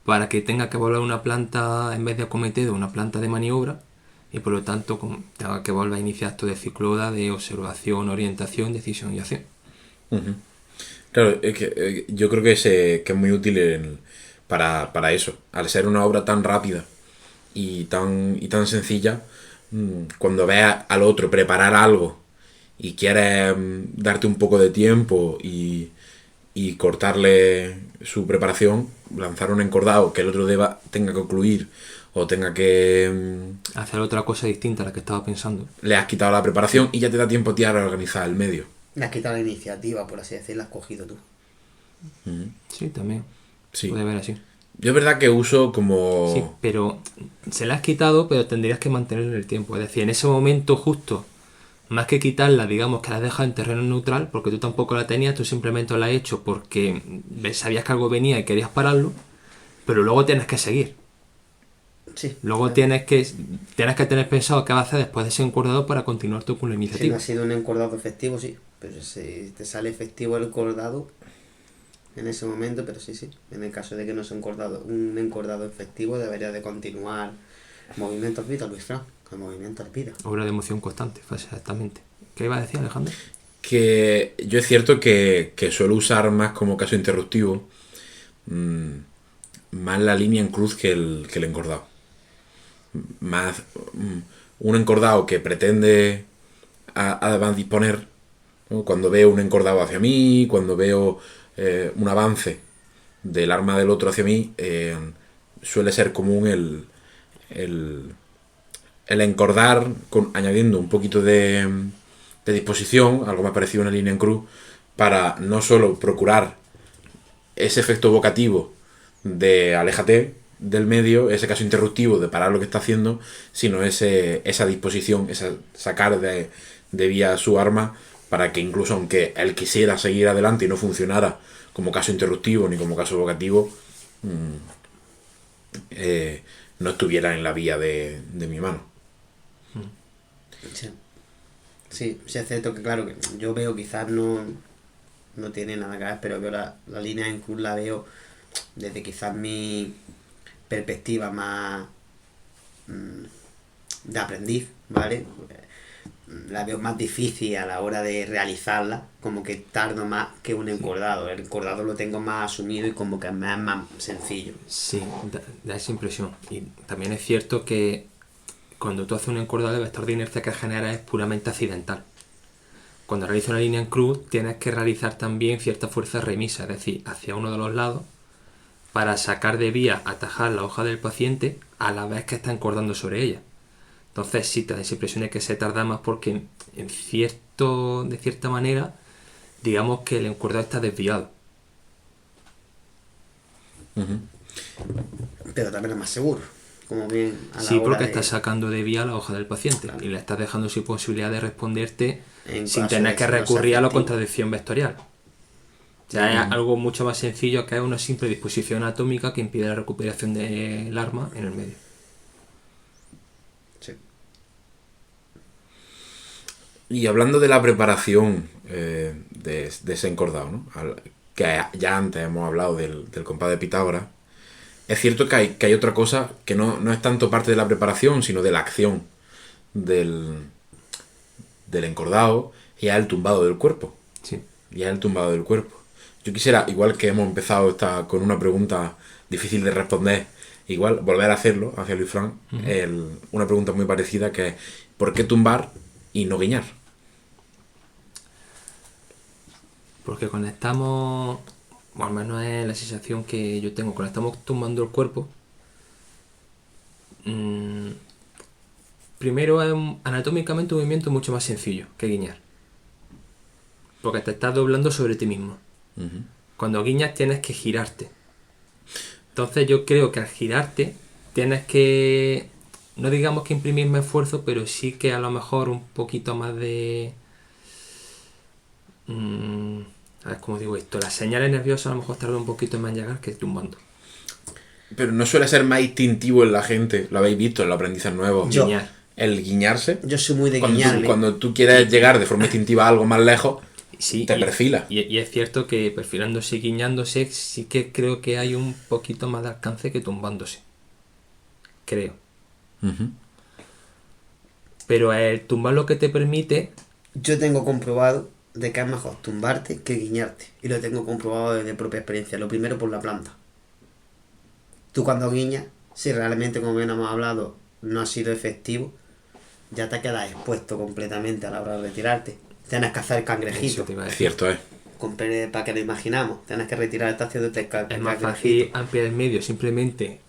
Speaker 1: para que tenga que volver una planta, en vez de acometido, una planta de maniobra, y por lo tanto tenga que volver a iniciar todo el ciclo ODA de observación, orientación, decisión y acción.
Speaker 3: Claro, es que yo creo que es muy útil para eso. Al ser una obra tan rápida y tan sencilla, cuando veas al otro preparar algo y quieres darte un poco de tiempo y y cortarle su preparación, lanzar un encordado que el otro tenga que ocluir o tenga que...
Speaker 1: Hacer otra cosa distinta a la que estaba pensando.
Speaker 3: Le has quitado la preparación y ya te da tiempo a ti a reorganizar el medio.
Speaker 2: Le has quitado la iniciativa, por así decirlo, la has cogido tú.
Speaker 1: Sí, también.
Speaker 3: Sí.
Speaker 1: Puede ver así.
Speaker 3: Yo es verdad que uso como...
Speaker 1: Sí, pero se la has quitado, pero tendrías que mantenerla en el tiempo. Es decir, en ese momento justo, más que quitarla, digamos que la has dejado en terreno neutral, porque tú tampoco la tenías, tú simplemente la has hecho porque sabías que algo venía y querías pararlo, pero luego tienes que seguir.
Speaker 2: Sí.
Speaker 1: Luego
Speaker 2: claro.
Speaker 1: tienes que tener pensado qué vas a hacer después de ese encordado para continuar tú con la
Speaker 2: Si no
Speaker 1: iniciativa.
Speaker 2: ha sido un encordado efectivo, sí. Pero si te sale efectivo el encordado en ese momento, pero sí. En el caso de que no sea un encordado efectivo, debería de continuar movimientos vida, Luis Fran. Con movimientos vida.
Speaker 1: Obra de emoción constante, fue exactamente. ¿Qué iba a decir, Alejandro?
Speaker 3: Que yo es cierto que suelo usar más como caso interruptivo más la línea en cruz que el encordado. Más un encordado que pretende además disponer, ¿no? Cuando veo un encordado hacia mí, cuando veo un avance del arma del otro hacia mí, suele ser común el encordar añadiendo un poquito de disposición, algo más parecido a una línea en cruz, para no solo procurar ese efecto evocativo de aléjate del medio, ese caso interruptivo de parar lo que está haciendo, sino esa disposición, sacar de vía su arma para que incluso aunque él quisiera seguir adelante y no funcionara como caso interruptivo ni como caso evocativo, no estuviera en la vía de mi mano.
Speaker 2: Sí, es cierto que claro, que yo veo quizás no tiene nada que ver, pero veo la línea en cruz, la veo desde quizás mi perspectiva más de aprendiz, ¿vale? La veo más difícil a la hora de realizarla, como que tardo más que un encordado. El encordado lo tengo más asumido y como que es más sencillo.
Speaker 1: Sí, da esa impresión. Y también es cierto que cuando tú haces un encordado, el vector de inercia que genera es puramente accidental. Cuando realizas una línea en cruz, tienes que realizar también cierta fuerza remisa, es decir, hacia uno de los lados, para sacar de vía, atajar la hoja del paciente a la vez que está encordando sobre ella. Entonces sí te da esa impresión de que se tarda más porque de cierta manera, digamos que el encordado está desviado.
Speaker 2: Pero también es más seguro. Como bien a la
Speaker 1: Sí,
Speaker 2: hora
Speaker 1: porque
Speaker 2: de...
Speaker 1: estás sacando de vía la hoja del paciente,
Speaker 2: Claro.
Speaker 1: y le estás dejando sin posibilidad de responderte
Speaker 2: En
Speaker 1: sin
Speaker 2: caso
Speaker 1: tener
Speaker 2: de
Speaker 1: que
Speaker 2: que no sea
Speaker 1: recurrir a la
Speaker 2: efectivo.
Speaker 1: contradicción vectorial. Ya es algo mucho más sencillo, que es una simple disposición atómica que impide la recuperación del arma en el medio.
Speaker 2: Sí.
Speaker 3: Y hablando de la preparación de ese encordado, ¿no? Que ya antes hemos hablado del compás de Pitágoras, es cierto que hay otra cosa que no es tanto parte de la preparación, sino de la acción del encordado, y es el tumbado del cuerpo.
Speaker 1: Sí.
Speaker 3: Y es el tumbado del cuerpo. Yo quisiera, igual que hemos empezado con una pregunta difícil de responder, igual volver a hacerlo hacia Luis Fran, una pregunta muy parecida, que es ¿por qué tumbar y no guiñar?
Speaker 1: Porque conectamos, o al menos es la sensación que yo tengo, cuando estamos tumbando el cuerpo, primero es anatómicamente un movimiento mucho más sencillo que guiñar. Porque te estás doblando sobre ti mismo. Cuando guiñas tienes que girarte. Entonces yo creo que al girarte tienes que, no digamos que imprimir más esfuerzo, pero sí que a lo mejor un poquito más de... a ver cómo digo esto. Las señales nerviosas a lo mejor tardan un poquito más en llegar que tumbando.
Speaker 3: Pero no suele ser más instintivo en la gente, lo habéis visto en los aprendices nuevos.
Speaker 2: Yo.
Speaker 1: Guiñar.
Speaker 3: El guiñarse.
Speaker 2: Yo soy muy de
Speaker 3: Cuando
Speaker 2: guiñarle.
Speaker 3: cuando tú quieres llegar de forma instintiva a algo más lejos,
Speaker 1: Sí,
Speaker 3: te perfila.
Speaker 1: Y es cierto que perfilándose y guiñándose sí que creo que hay un poquito más de alcance que tumbándose. Creo. Pero el tumbar lo que te permite...
Speaker 2: Yo tengo comprobado de que es mejor tumbarte que guiñarte. Y lo tengo comprobado desde propia experiencia. Lo primero por la planta. Tú cuando guiñas, si realmente, como bien hemos hablado, no ha sido efectivo, ya te quedas expuesto completamente a la hora de retirarte. Tienes que hacer
Speaker 1: Eso
Speaker 2: cangrejito.
Speaker 1: te iba a
Speaker 3: Es
Speaker 1: decir.
Speaker 3: cierto,
Speaker 2: para que lo imaginamos, tienes que retirar el estacio de
Speaker 1: Es más fácil ampliar el medio simplemente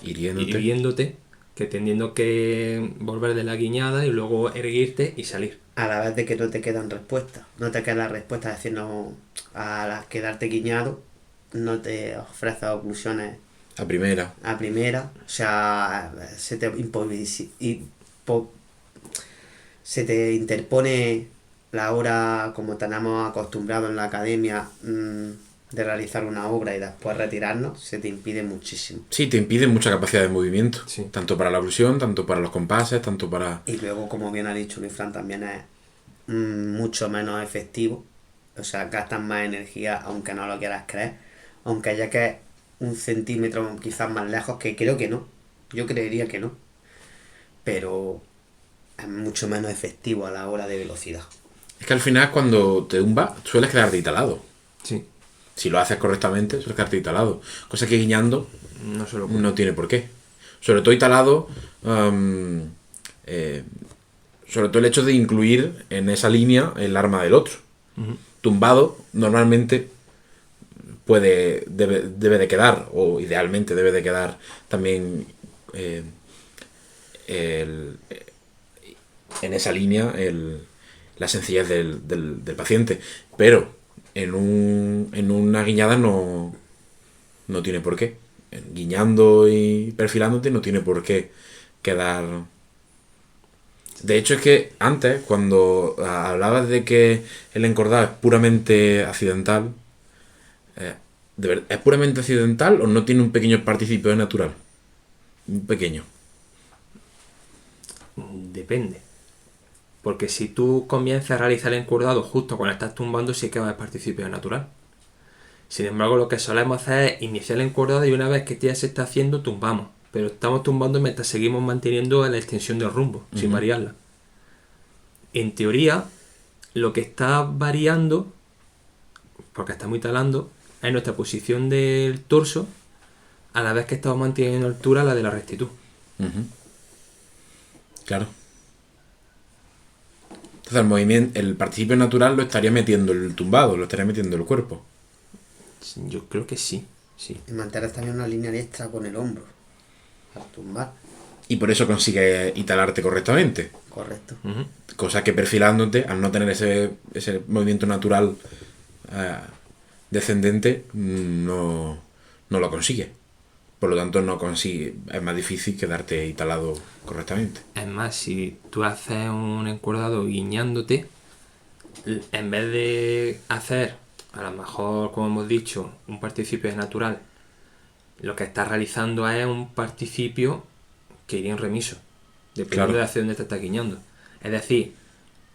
Speaker 3: hiriéndote,
Speaker 1: que teniendo que volver de la guiñada y luego erguirte y salir.
Speaker 2: A la vez de que no te quedan respuestas. No te quedan respuestas, es decir, no, al quedarte guiñado no te ofrece oclusiones
Speaker 3: a primera.
Speaker 2: a primera. O sea, se te interpone la hora, como tenemos acostumbrado en la academia, de realizar una obra y después retirarnos, se te impide muchísimo.
Speaker 3: Sí, te impide mucha capacidad de movimiento.
Speaker 1: Sí.
Speaker 3: Tanto para la oclusión, tanto para los compases, tanto para...
Speaker 2: Y luego, como bien ha dicho Luis Fran, también es mucho menos efectivo. O sea, gastas más energía, aunque no lo quieras creer. Aunque ya que es 1 centímetro quizás más lejos, que creo que no. Yo creería que no. Pero es mucho menos efectivo a la hora de velocidad.
Speaker 3: Es que al final cuando te tumbas sueles quedarte instalado.
Speaker 1: Sí.
Speaker 3: Si lo haces correctamente, sueles quedarte instalado. Cosa que guiñando
Speaker 1: No se lo
Speaker 3: no tiene por qué. Sobre todo instalado, sobre todo el hecho de incluir en esa línea el arma del otro.
Speaker 1: Uh-huh.
Speaker 3: Tumbado, normalmente debe de quedar, o idealmente debe de quedar también en esa línea la sencillez del paciente. Pero en una guiñada no tiene por qué. Guiñando y perfilándote no tiene por qué quedar. De hecho, es que antes, cuando hablabas de que el encordado es puramente accidental, ¿es puramente accidental o no tiene un pequeño participio de natural? Un pequeño.
Speaker 1: Depende. Porque si tú comienzas a realizar el encordado justo cuando estás tumbando, sí que va a haber participio natural. Sin embargo, lo que solemos hacer es iniciar el encordado y una vez que ya se está haciendo, tumbamos. Pero estamos tumbando mientras seguimos manteniendo la extensión del rumbo, sin variarla. En teoría, lo que está variando, porque estamos instalando, es nuestra posición del torso, a la vez que estamos manteniendo altura la de la rectitud.
Speaker 3: Uh-huh. Claro. Entonces el movimiento, el participio natural lo estaría metiendo el tumbado, lo estaría metiendo el cuerpo.
Speaker 1: Yo creo que sí.
Speaker 2: Y mantener también una línea extra con el hombro al tumbar.
Speaker 3: Y por eso consigues instalarte correctamente.
Speaker 2: Correcto.
Speaker 1: Uh-huh.
Speaker 3: Cosa que perfilándote, al no tener ese movimiento natural descendente, no lo consigue. Por lo tanto, es más difícil quedarte instalado correctamente.
Speaker 1: Es más, si tú haces un encordado guiñándote, en vez de hacer, a lo mejor, como hemos dicho, un participio natural, lo que estás realizando es un participio que iría en remiso, dependiendo de hacia dónde te estás guiñando. Es decir,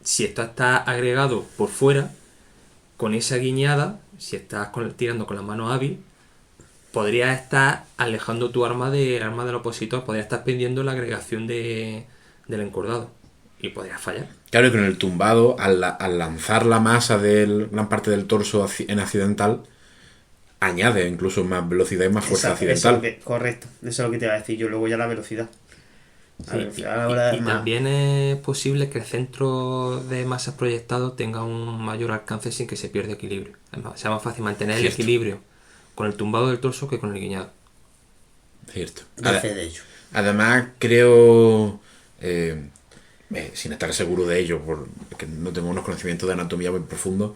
Speaker 1: si esto está agregado por fuera, con esa guiñada, si estás tirando con la mano hábil, podrías estar alejando tu arma del arma del opositor, podrías estar pendiendo la agregación del encordado y podrías fallar.
Speaker 3: Claro que en el tumbado, al lanzar la masa de gran parte del torso en accidental, añade incluso más velocidad y más fuerza accidental.
Speaker 2: Correcto, eso es lo que te iba a decir yo. Luego ya la velocidad.
Speaker 1: Sí, y también es posible que el centro de masas proyectado tenga un mayor alcance sin que se pierda equilibrio. Sea más fácil mantener el equilibrio con el tumbado del torso que con el guiñado.
Speaker 3: Cierto.
Speaker 2: De ello.
Speaker 3: Además, creo, sin estar seguro de ello, porque no tengo unos conocimientos de anatomía muy profundos,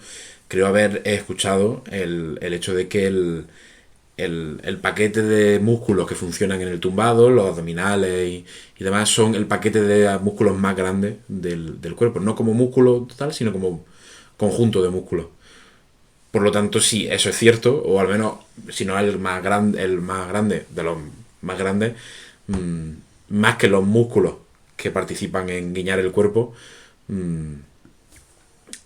Speaker 3: creo haber escuchado el hecho de que el paquete de músculos que funcionan en el tumbado, los abdominales y demás, son el paquete de músculos más grandes del cuerpo. No como músculo total, sino como conjunto de músculos. Por lo tanto, sí, eso es cierto, o al menos, si no el más grande de los más grandes, más que los músculos que participan en guiñar el cuerpo,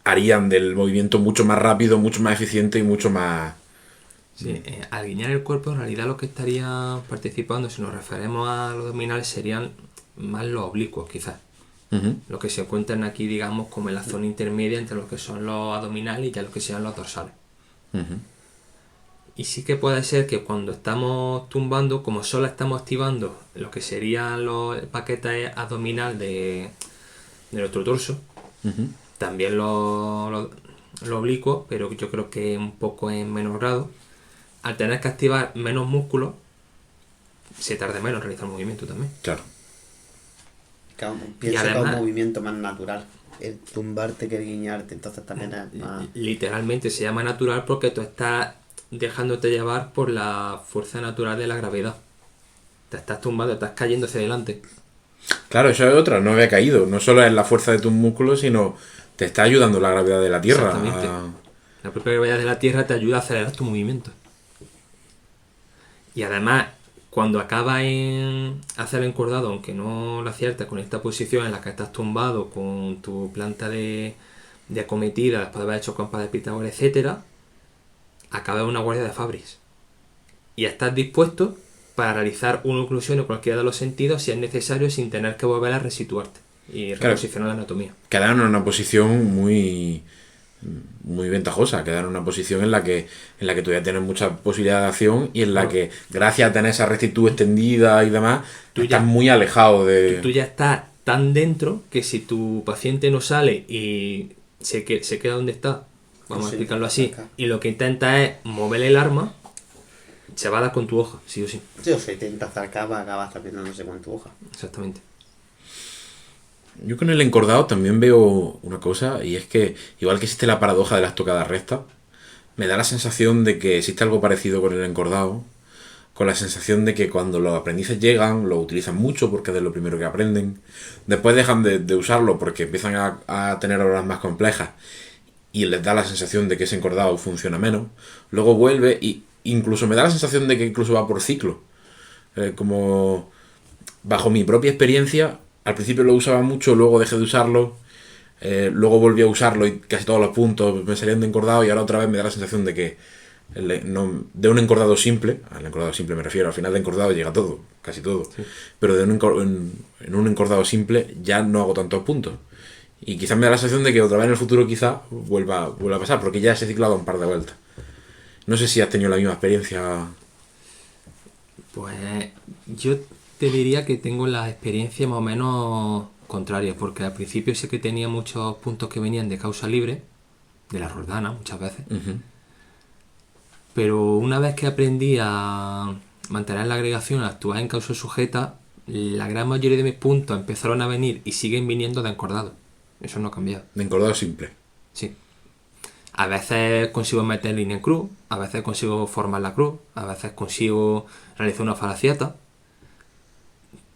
Speaker 3: harían del movimiento mucho más rápido, mucho más eficiente y mucho más...
Speaker 1: Sí, al guiñar el cuerpo, en realidad lo que estaría participando, si nos referimos a los abdominales, serían más los oblicuos, quizás.
Speaker 3: Uh-huh.
Speaker 1: Lo que se encuentran aquí, digamos, como en la zona intermedia entre lo que son los abdominales y ya lo que sean los dorsales.
Speaker 3: Uh-huh.
Speaker 1: Y sí que puede ser que cuando estamos tumbando, como solo estamos activando lo que sería el paquete abdominal de nuestro torso,
Speaker 3: Uh-huh.
Speaker 1: también lo oblicuo, pero yo creo que un poco en menor grado, al tener que activar menos músculos, se tarda menos en realizar el movimiento también.
Speaker 3: Claro.
Speaker 2: Pienso que es
Speaker 1: además,
Speaker 2: un movimiento más natural. El tumbarte que el guiñarte, entonces también es más...
Speaker 1: Literalmente se llama natural porque tú estás dejándote llevar por la fuerza natural de la gravedad. Te estás tumbando, estás cayendo hacia adelante.
Speaker 3: Claro, eso es otra, no había caído. No solo es la fuerza de tus músculos, sino te está ayudando la gravedad de la Tierra.
Speaker 1: Exactamente. La propia gravedad de la Tierra te ayuda a acelerar tu movimiento. Y además, cuando acabas en hacer el encordado, aunque no lo aciertes con esta posición en la que estás tumbado con tu planta de acometida, después de haber hecho compas de Pitágoras, etcétera, acabas en una guardia de Fabris. Y estás dispuesto para realizar una oclusión o cualquiera de los sentidos si es necesario, sin tener que volver a resituarte y reposicionar la anatomía.
Speaker 3: Quedar en una posición muy ventajosa, quedar en una posición en la que tú ya tienes mucha posibilidad de acción y en la que, gracias a tener esa rectitud extendida y demás, tú estás muy alejado de...
Speaker 1: Tú ya estás tan dentro que si tu paciente no sale y se queda donde está, vamos a explicarlo así, y lo que intenta es moverle el arma, se va a dar con tu hoja, sí o sí.
Speaker 2: Sí, o sea, te intentas acercar, acabas también no sé con tu hoja.
Speaker 1: Exactamente.
Speaker 3: Yo con el encordado también veo una cosa, y es que, igual que existe la paradoja de las tocadas rectas, me da la sensación de que existe algo parecido con el encordado, con la sensación de que cuando los aprendices llegan, lo utilizan mucho porque es de lo primero que aprenden, después dejan de usarlo porque empiezan a tener obras más complejas y les da la sensación de que ese encordado funciona menos, luego vuelve y incluso me da la sensación de que incluso va por ciclo. Como bajo mi propia experiencia, al principio lo usaba mucho, luego dejé de usarlo, luego volví a usarlo y casi todos los puntos me salían de encordado y ahora otra vez me da la sensación de que de un encordado simple, al encordado simple me refiero, al final de encordado llega todo, casi todo, sí. Pero en un encordado simple ya no hago tantos puntos. Y quizás me da la sensación de que otra vez en el futuro quizá vuelva a pasar, porque ya he ciclado un par de vueltas. No sé si has tenido la misma experiencia.
Speaker 1: Pues yo te diría que tengo la experiencia más o menos contraria, porque al principio sí que tenía muchos puntos que venían de causa libre, de la Roldana muchas veces, pero una vez que aprendí a mantener la agregación, a actuar en causa sujeta, la gran mayoría de mis puntos empezaron a venir y siguen viniendo de encordado. Eso no ha cambiado.
Speaker 3: De encordado simple.
Speaker 1: Sí. A veces consigo meter línea en cruz, a veces consigo formar la cruz, a veces consigo realizar una falaciata,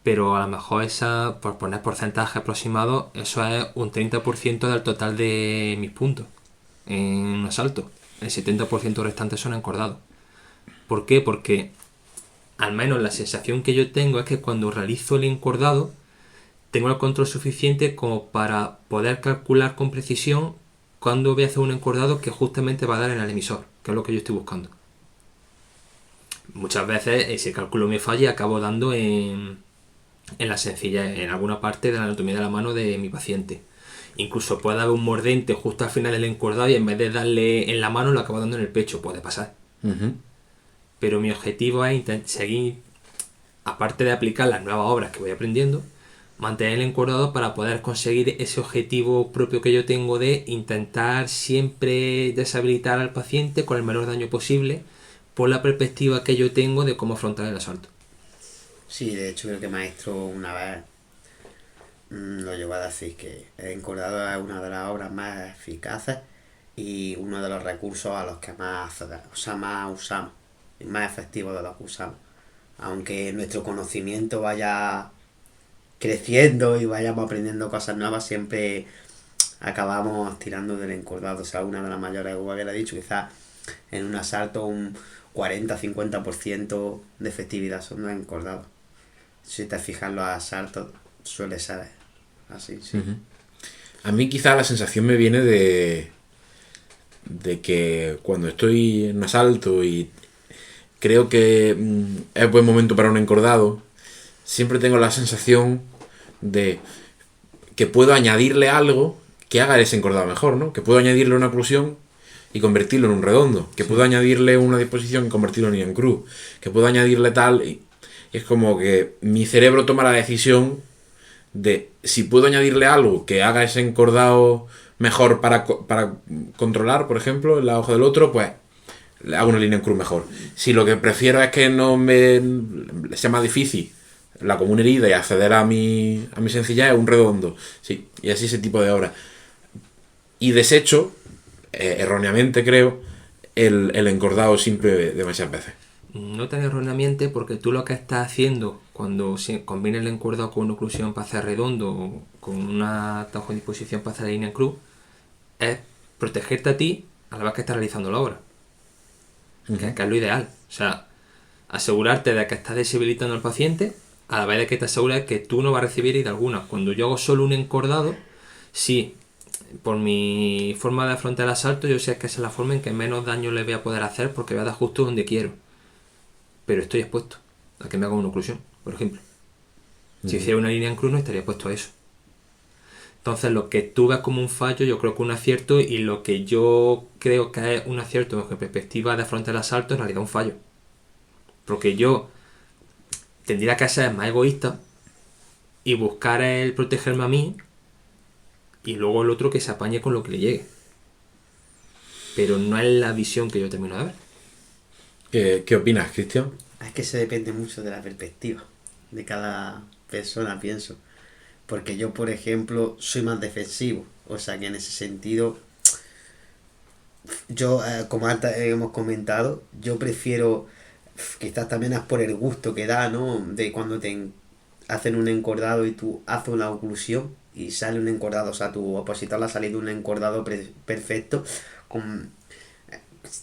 Speaker 1: pero a lo mejor esa, por poner porcentaje aproximado, eso es un 30% del total de mis puntos en un asalto. El 70% restante son encordados. ¿Por qué? Porque al menos la sensación que yo tengo es que cuando realizo el encordado tengo el control suficiente como para poder calcular con precisión cuándo voy a hacer un encordado que justamente va a dar en el emisor, que es lo que yo estoy buscando. Muchas veces ese cálculo me falla y acabo dando en la sencilla, en alguna parte de la anatomía de la mano de mi paciente. Incluso puede haber un mordente justo al final del encordado y en vez de darle en la mano lo acabo dando en el pecho, puede pasar. Pero mi objetivo es seguir, aparte de aplicar las nuevas obras que voy aprendiendo, mantener el encordado para poder conseguir ese objetivo propio que yo tengo de intentar siempre deshabilitar al paciente con el menor daño posible por la perspectiva que yo tengo de cómo afrontar el asalto.
Speaker 2: Sí, de hecho creo que Maestro una vez lo llevó a decir que el encordado es una de las obras más eficaces y uno de los recursos a los que más usamos, y más efectivos de los que usamos. Aunque nuestro conocimiento vaya creciendo y vayamos aprendiendo cosas nuevas, siempre acabamos tirando del encordado. O sea, una de las mayores, como que le he dicho, quizás en un asalto un 40-50% de efectividad son los encordados. Si te fijas en los asaltos suele ser así, sí.
Speaker 3: A mí quizás la sensación me viene de que cuando estoy en un asalto y creo que es buen momento para un encordado, siempre tengo la sensación de que puedo añadirle algo que haga ese encordado mejor, ¿no? Que puedo añadirle una oclusión y convertirlo en un redondo, que puedo añadirle una disposición y convertirlo en en cruz, que puedo añadirle tal, y es como que mi cerebro toma la decisión de si puedo añadirle algo que haga ese encordado mejor para controlar, por ejemplo, en la hoja del otro, pues le hago una línea en cruz mejor. Si lo que prefiero es que no me sea más difícil la común herida y acceder a mi sencillez, es un redondo. Sí, y así ese tipo de obras. Y desecho, erróneamente creo, el encordado simple demasiadas veces.
Speaker 1: No tan erróneamente, porque tú lo que estás haciendo cuando combinas el encordado con una oclusión para hacer redondo o con una atajo en disposición para hacer la línea en cruz es protegerte a ti a la vez que estás realizando la obra. Que es lo ideal. O sea, asegurarte de que estás debilitando al paciente a la vez de que te aseguras que tú no vas a recibir herida alguna. Cuando yo hago solo un encordado, sí, por mi forma de afrontar el asalto, yo sé que esa es la forma en que menos daño le voy a poder hacer porque voy a dar justo donde quiero. Pero estoy expuesto a que me haga una oclusión, por ejemplo. Si hiciera una línea en cruz no estaría expuesto a eso. Entonces lo que tú ves como un fallo yo creo que es un acierto, y lo que yo creo que es un acierto desde perspectiva de afrontar el asalto es en realidad un fallo. Porque yo tendría que ser más egoísta y buscar el protegerme a mí y luego el otro que se apañe con lo que le llegue. Pero no es la visión que yo termino de ver.
Speaker 3: ¿Qué opinas, Cristian?
Speaker 2: Es que se depende mucho de la perspectiva de cada persona, pienso. Porque yo, por ejemplo, soy más defensivo. O sea que en ese sentido, yo, como antes hemos comentado, yo prefiero, quizás también es por el gusto que da, ¿no? De cuando te hacen un encordado y tú haces una oclusión y sale un encordado, o sea, tu opositor le ha salido un encordado perfecto.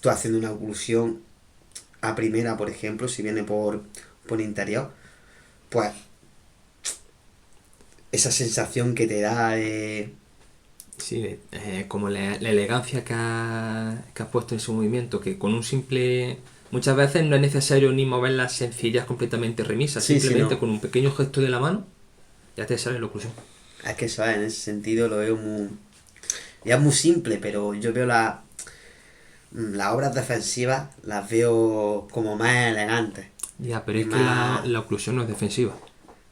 Speaker 2: Tú haciendo una oclusión a primera, por ejemplo, si viene por interior, pues esa sensación que te da
Speaker 1: Sí, como la elegancia que has puesto en su movimiento, que con un simple... Muchas veces no es necesario ni mover las sencillas completamente remisas,
Speaker 2: Sí,
Speaker 1: simplemente
Speaker 2: sí, no.
Speaker 1: con un pequeño gesto de la mano ya te sale la oclusión.
Speaker 2: Es que eso en ese sentido lo veo muy... Ya es muy simple, pero yo veo las obras defensivas, las veo como más elegantes.
Speaker 1: Ya, pero
Speaker 2: Y
Speaker 1: es que
Speaker 2: más...
Speaker 1: la oclusión no es defensiva.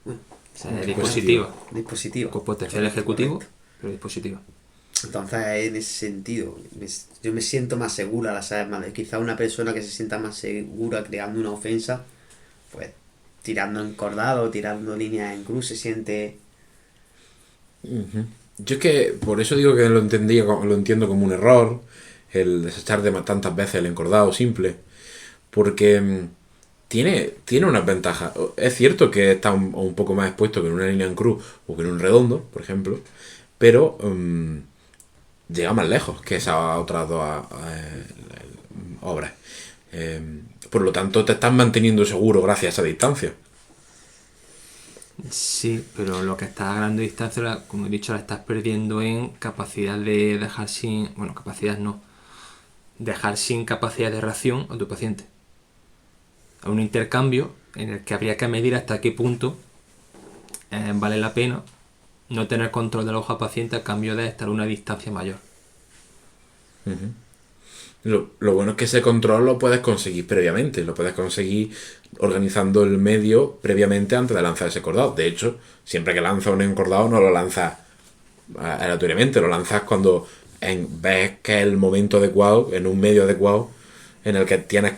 Speaker 2: Bueno,
Speaker 1: O sea, es dispositiva.
Speaker 2: dispositiva.
Speaker 1: Con potencial ejecutivo,
Speaker 2: Correcto.
Speaker 1: pero dispositiva.
Speaker 2: Entonces, en ese sentido, yo me siento más segura, la sabes más. Quizá una persona que se sienta más segura creando una ofensa, pues tirando encordado, tirando líneas en cruz, se siente...
Speaker 3: Yo es que por eso digo que lo entiendo como un error, el desechar de tantas veces el encordado simple, porque tiene unas ventajas. Es cierto que está un poco más expuesto que en una línea en cruz o que en un redondo, por ejemplo, pero llega más lejos que esas otras dos obras. Por lo tanto, te estás manteniendo seguro gracias a esa distancia.
Speaker 1: Sí, pero lo que estás a grande distancia, como he dicho, la estás perdiendo en capacidad de dejar sin... Bueno, capacidad no. Dejar sin capacidad de reacción a tu paciente. A un intercambio en el que habría que medir hasta qué punto vale la pena no tener control de la hoja paciente a cambio de estar a una distancia mayor.
Speaker 3: Lo bueno es que ese control lo puedes conseguir previamente, lo puedes conseguir organizando el medio previamente antes de lanzar ese encordado. De hecho, siempre que lanzas un encordado no lo lanzas aleatoriamente, lo lanzas cuando ves que es el momento adecuado, en un medio adecuado, en el que tienes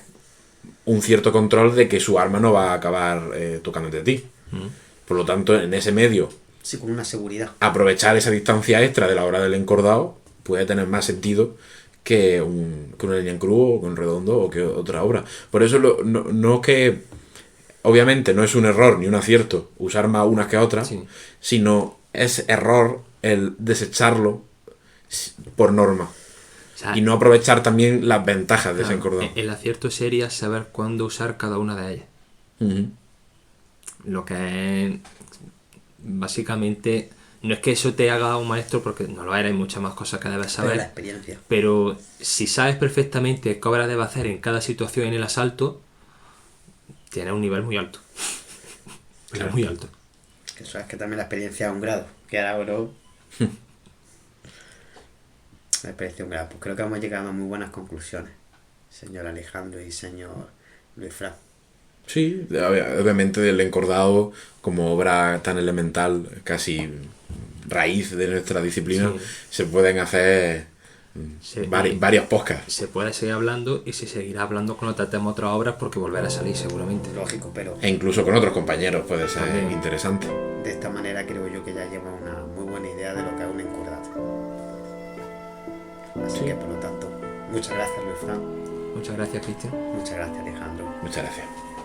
Speaker 3: un cierto control de que su arma no va a acabar tocándote a ti. Por lo tanto, en ese medio,
Speaker 2: Sí, con una seguridad.
Speaker 3: aprovechar esa distancia extra de la hora del encordado puede tener más sentido que una línea en cruz o con redondo o que otra obra. Por eso no es que, obviamente no es un error ni un acierto usar más unas que otras,
Speaker 1: Sí.
Speaker 3: sino es error el desecharlo por norma.
Speaker 1: O sea,
Speaker 3: Y no aprovechar también las ventajas de ese
Speaker 1: claro,
Speaker 3: encordado.
Speaker 1: el acierto sería saber cuándo usar cada una de ellas.
Speaker 3: Ujú.
Speaker 1: Lo que es, básicamente, no es que eso te haga un maestro, porque no lo eres, hay muchas más cosas que debes
Speaker 2: Pero la
Speaker 1: saber,
Speaker 2: experiencia.
Speaker 1: pero si sabes perfectamente qué obra debe hacer en cada situación en el asalto, tienes un nivel muy alto.
Speaker 3: Claro.
Speaker 1: Muy alto.
Speaker 2: Que eso es que también la experiencia es un grado. Que ahora, bro... La experiencia es un grado. Pues creo que hemos llegado a muy buenas conclusiones, señor Alejandro y señor Luis Fran.
Speaker 3: Sí, obviamente el encordado como obra tan elemental casi raíz de nuestra disciplina,
Speaker 1: Sí.
Speaker 3: se pueden hacer
Speaker 1: Sí,
Speaker 3: varios podcasts.
Speaker 1: se puede seguir hablando y se seguirá hablando cuando tratemos otras obras porque volverá a salir seguramente.
Speaker 2: Lógico, pero
Speaker 3: E incluso con otros compañeros puede ser
Speaker 1: También.
Speaker 3: interesante.
Speaker 2: de esta manera creo yo que ya lleva una muy buena idea de lo que es un encordado. Así
Speaker 3: Sí.
Speaker 2: que por lo tanto, muchas gracias Luis Fran,
Speaker 1: Muchas gracias, Cristian.
Speaker 2: muchas gracias Alejandro.
Speaker 3: Muchas gracias.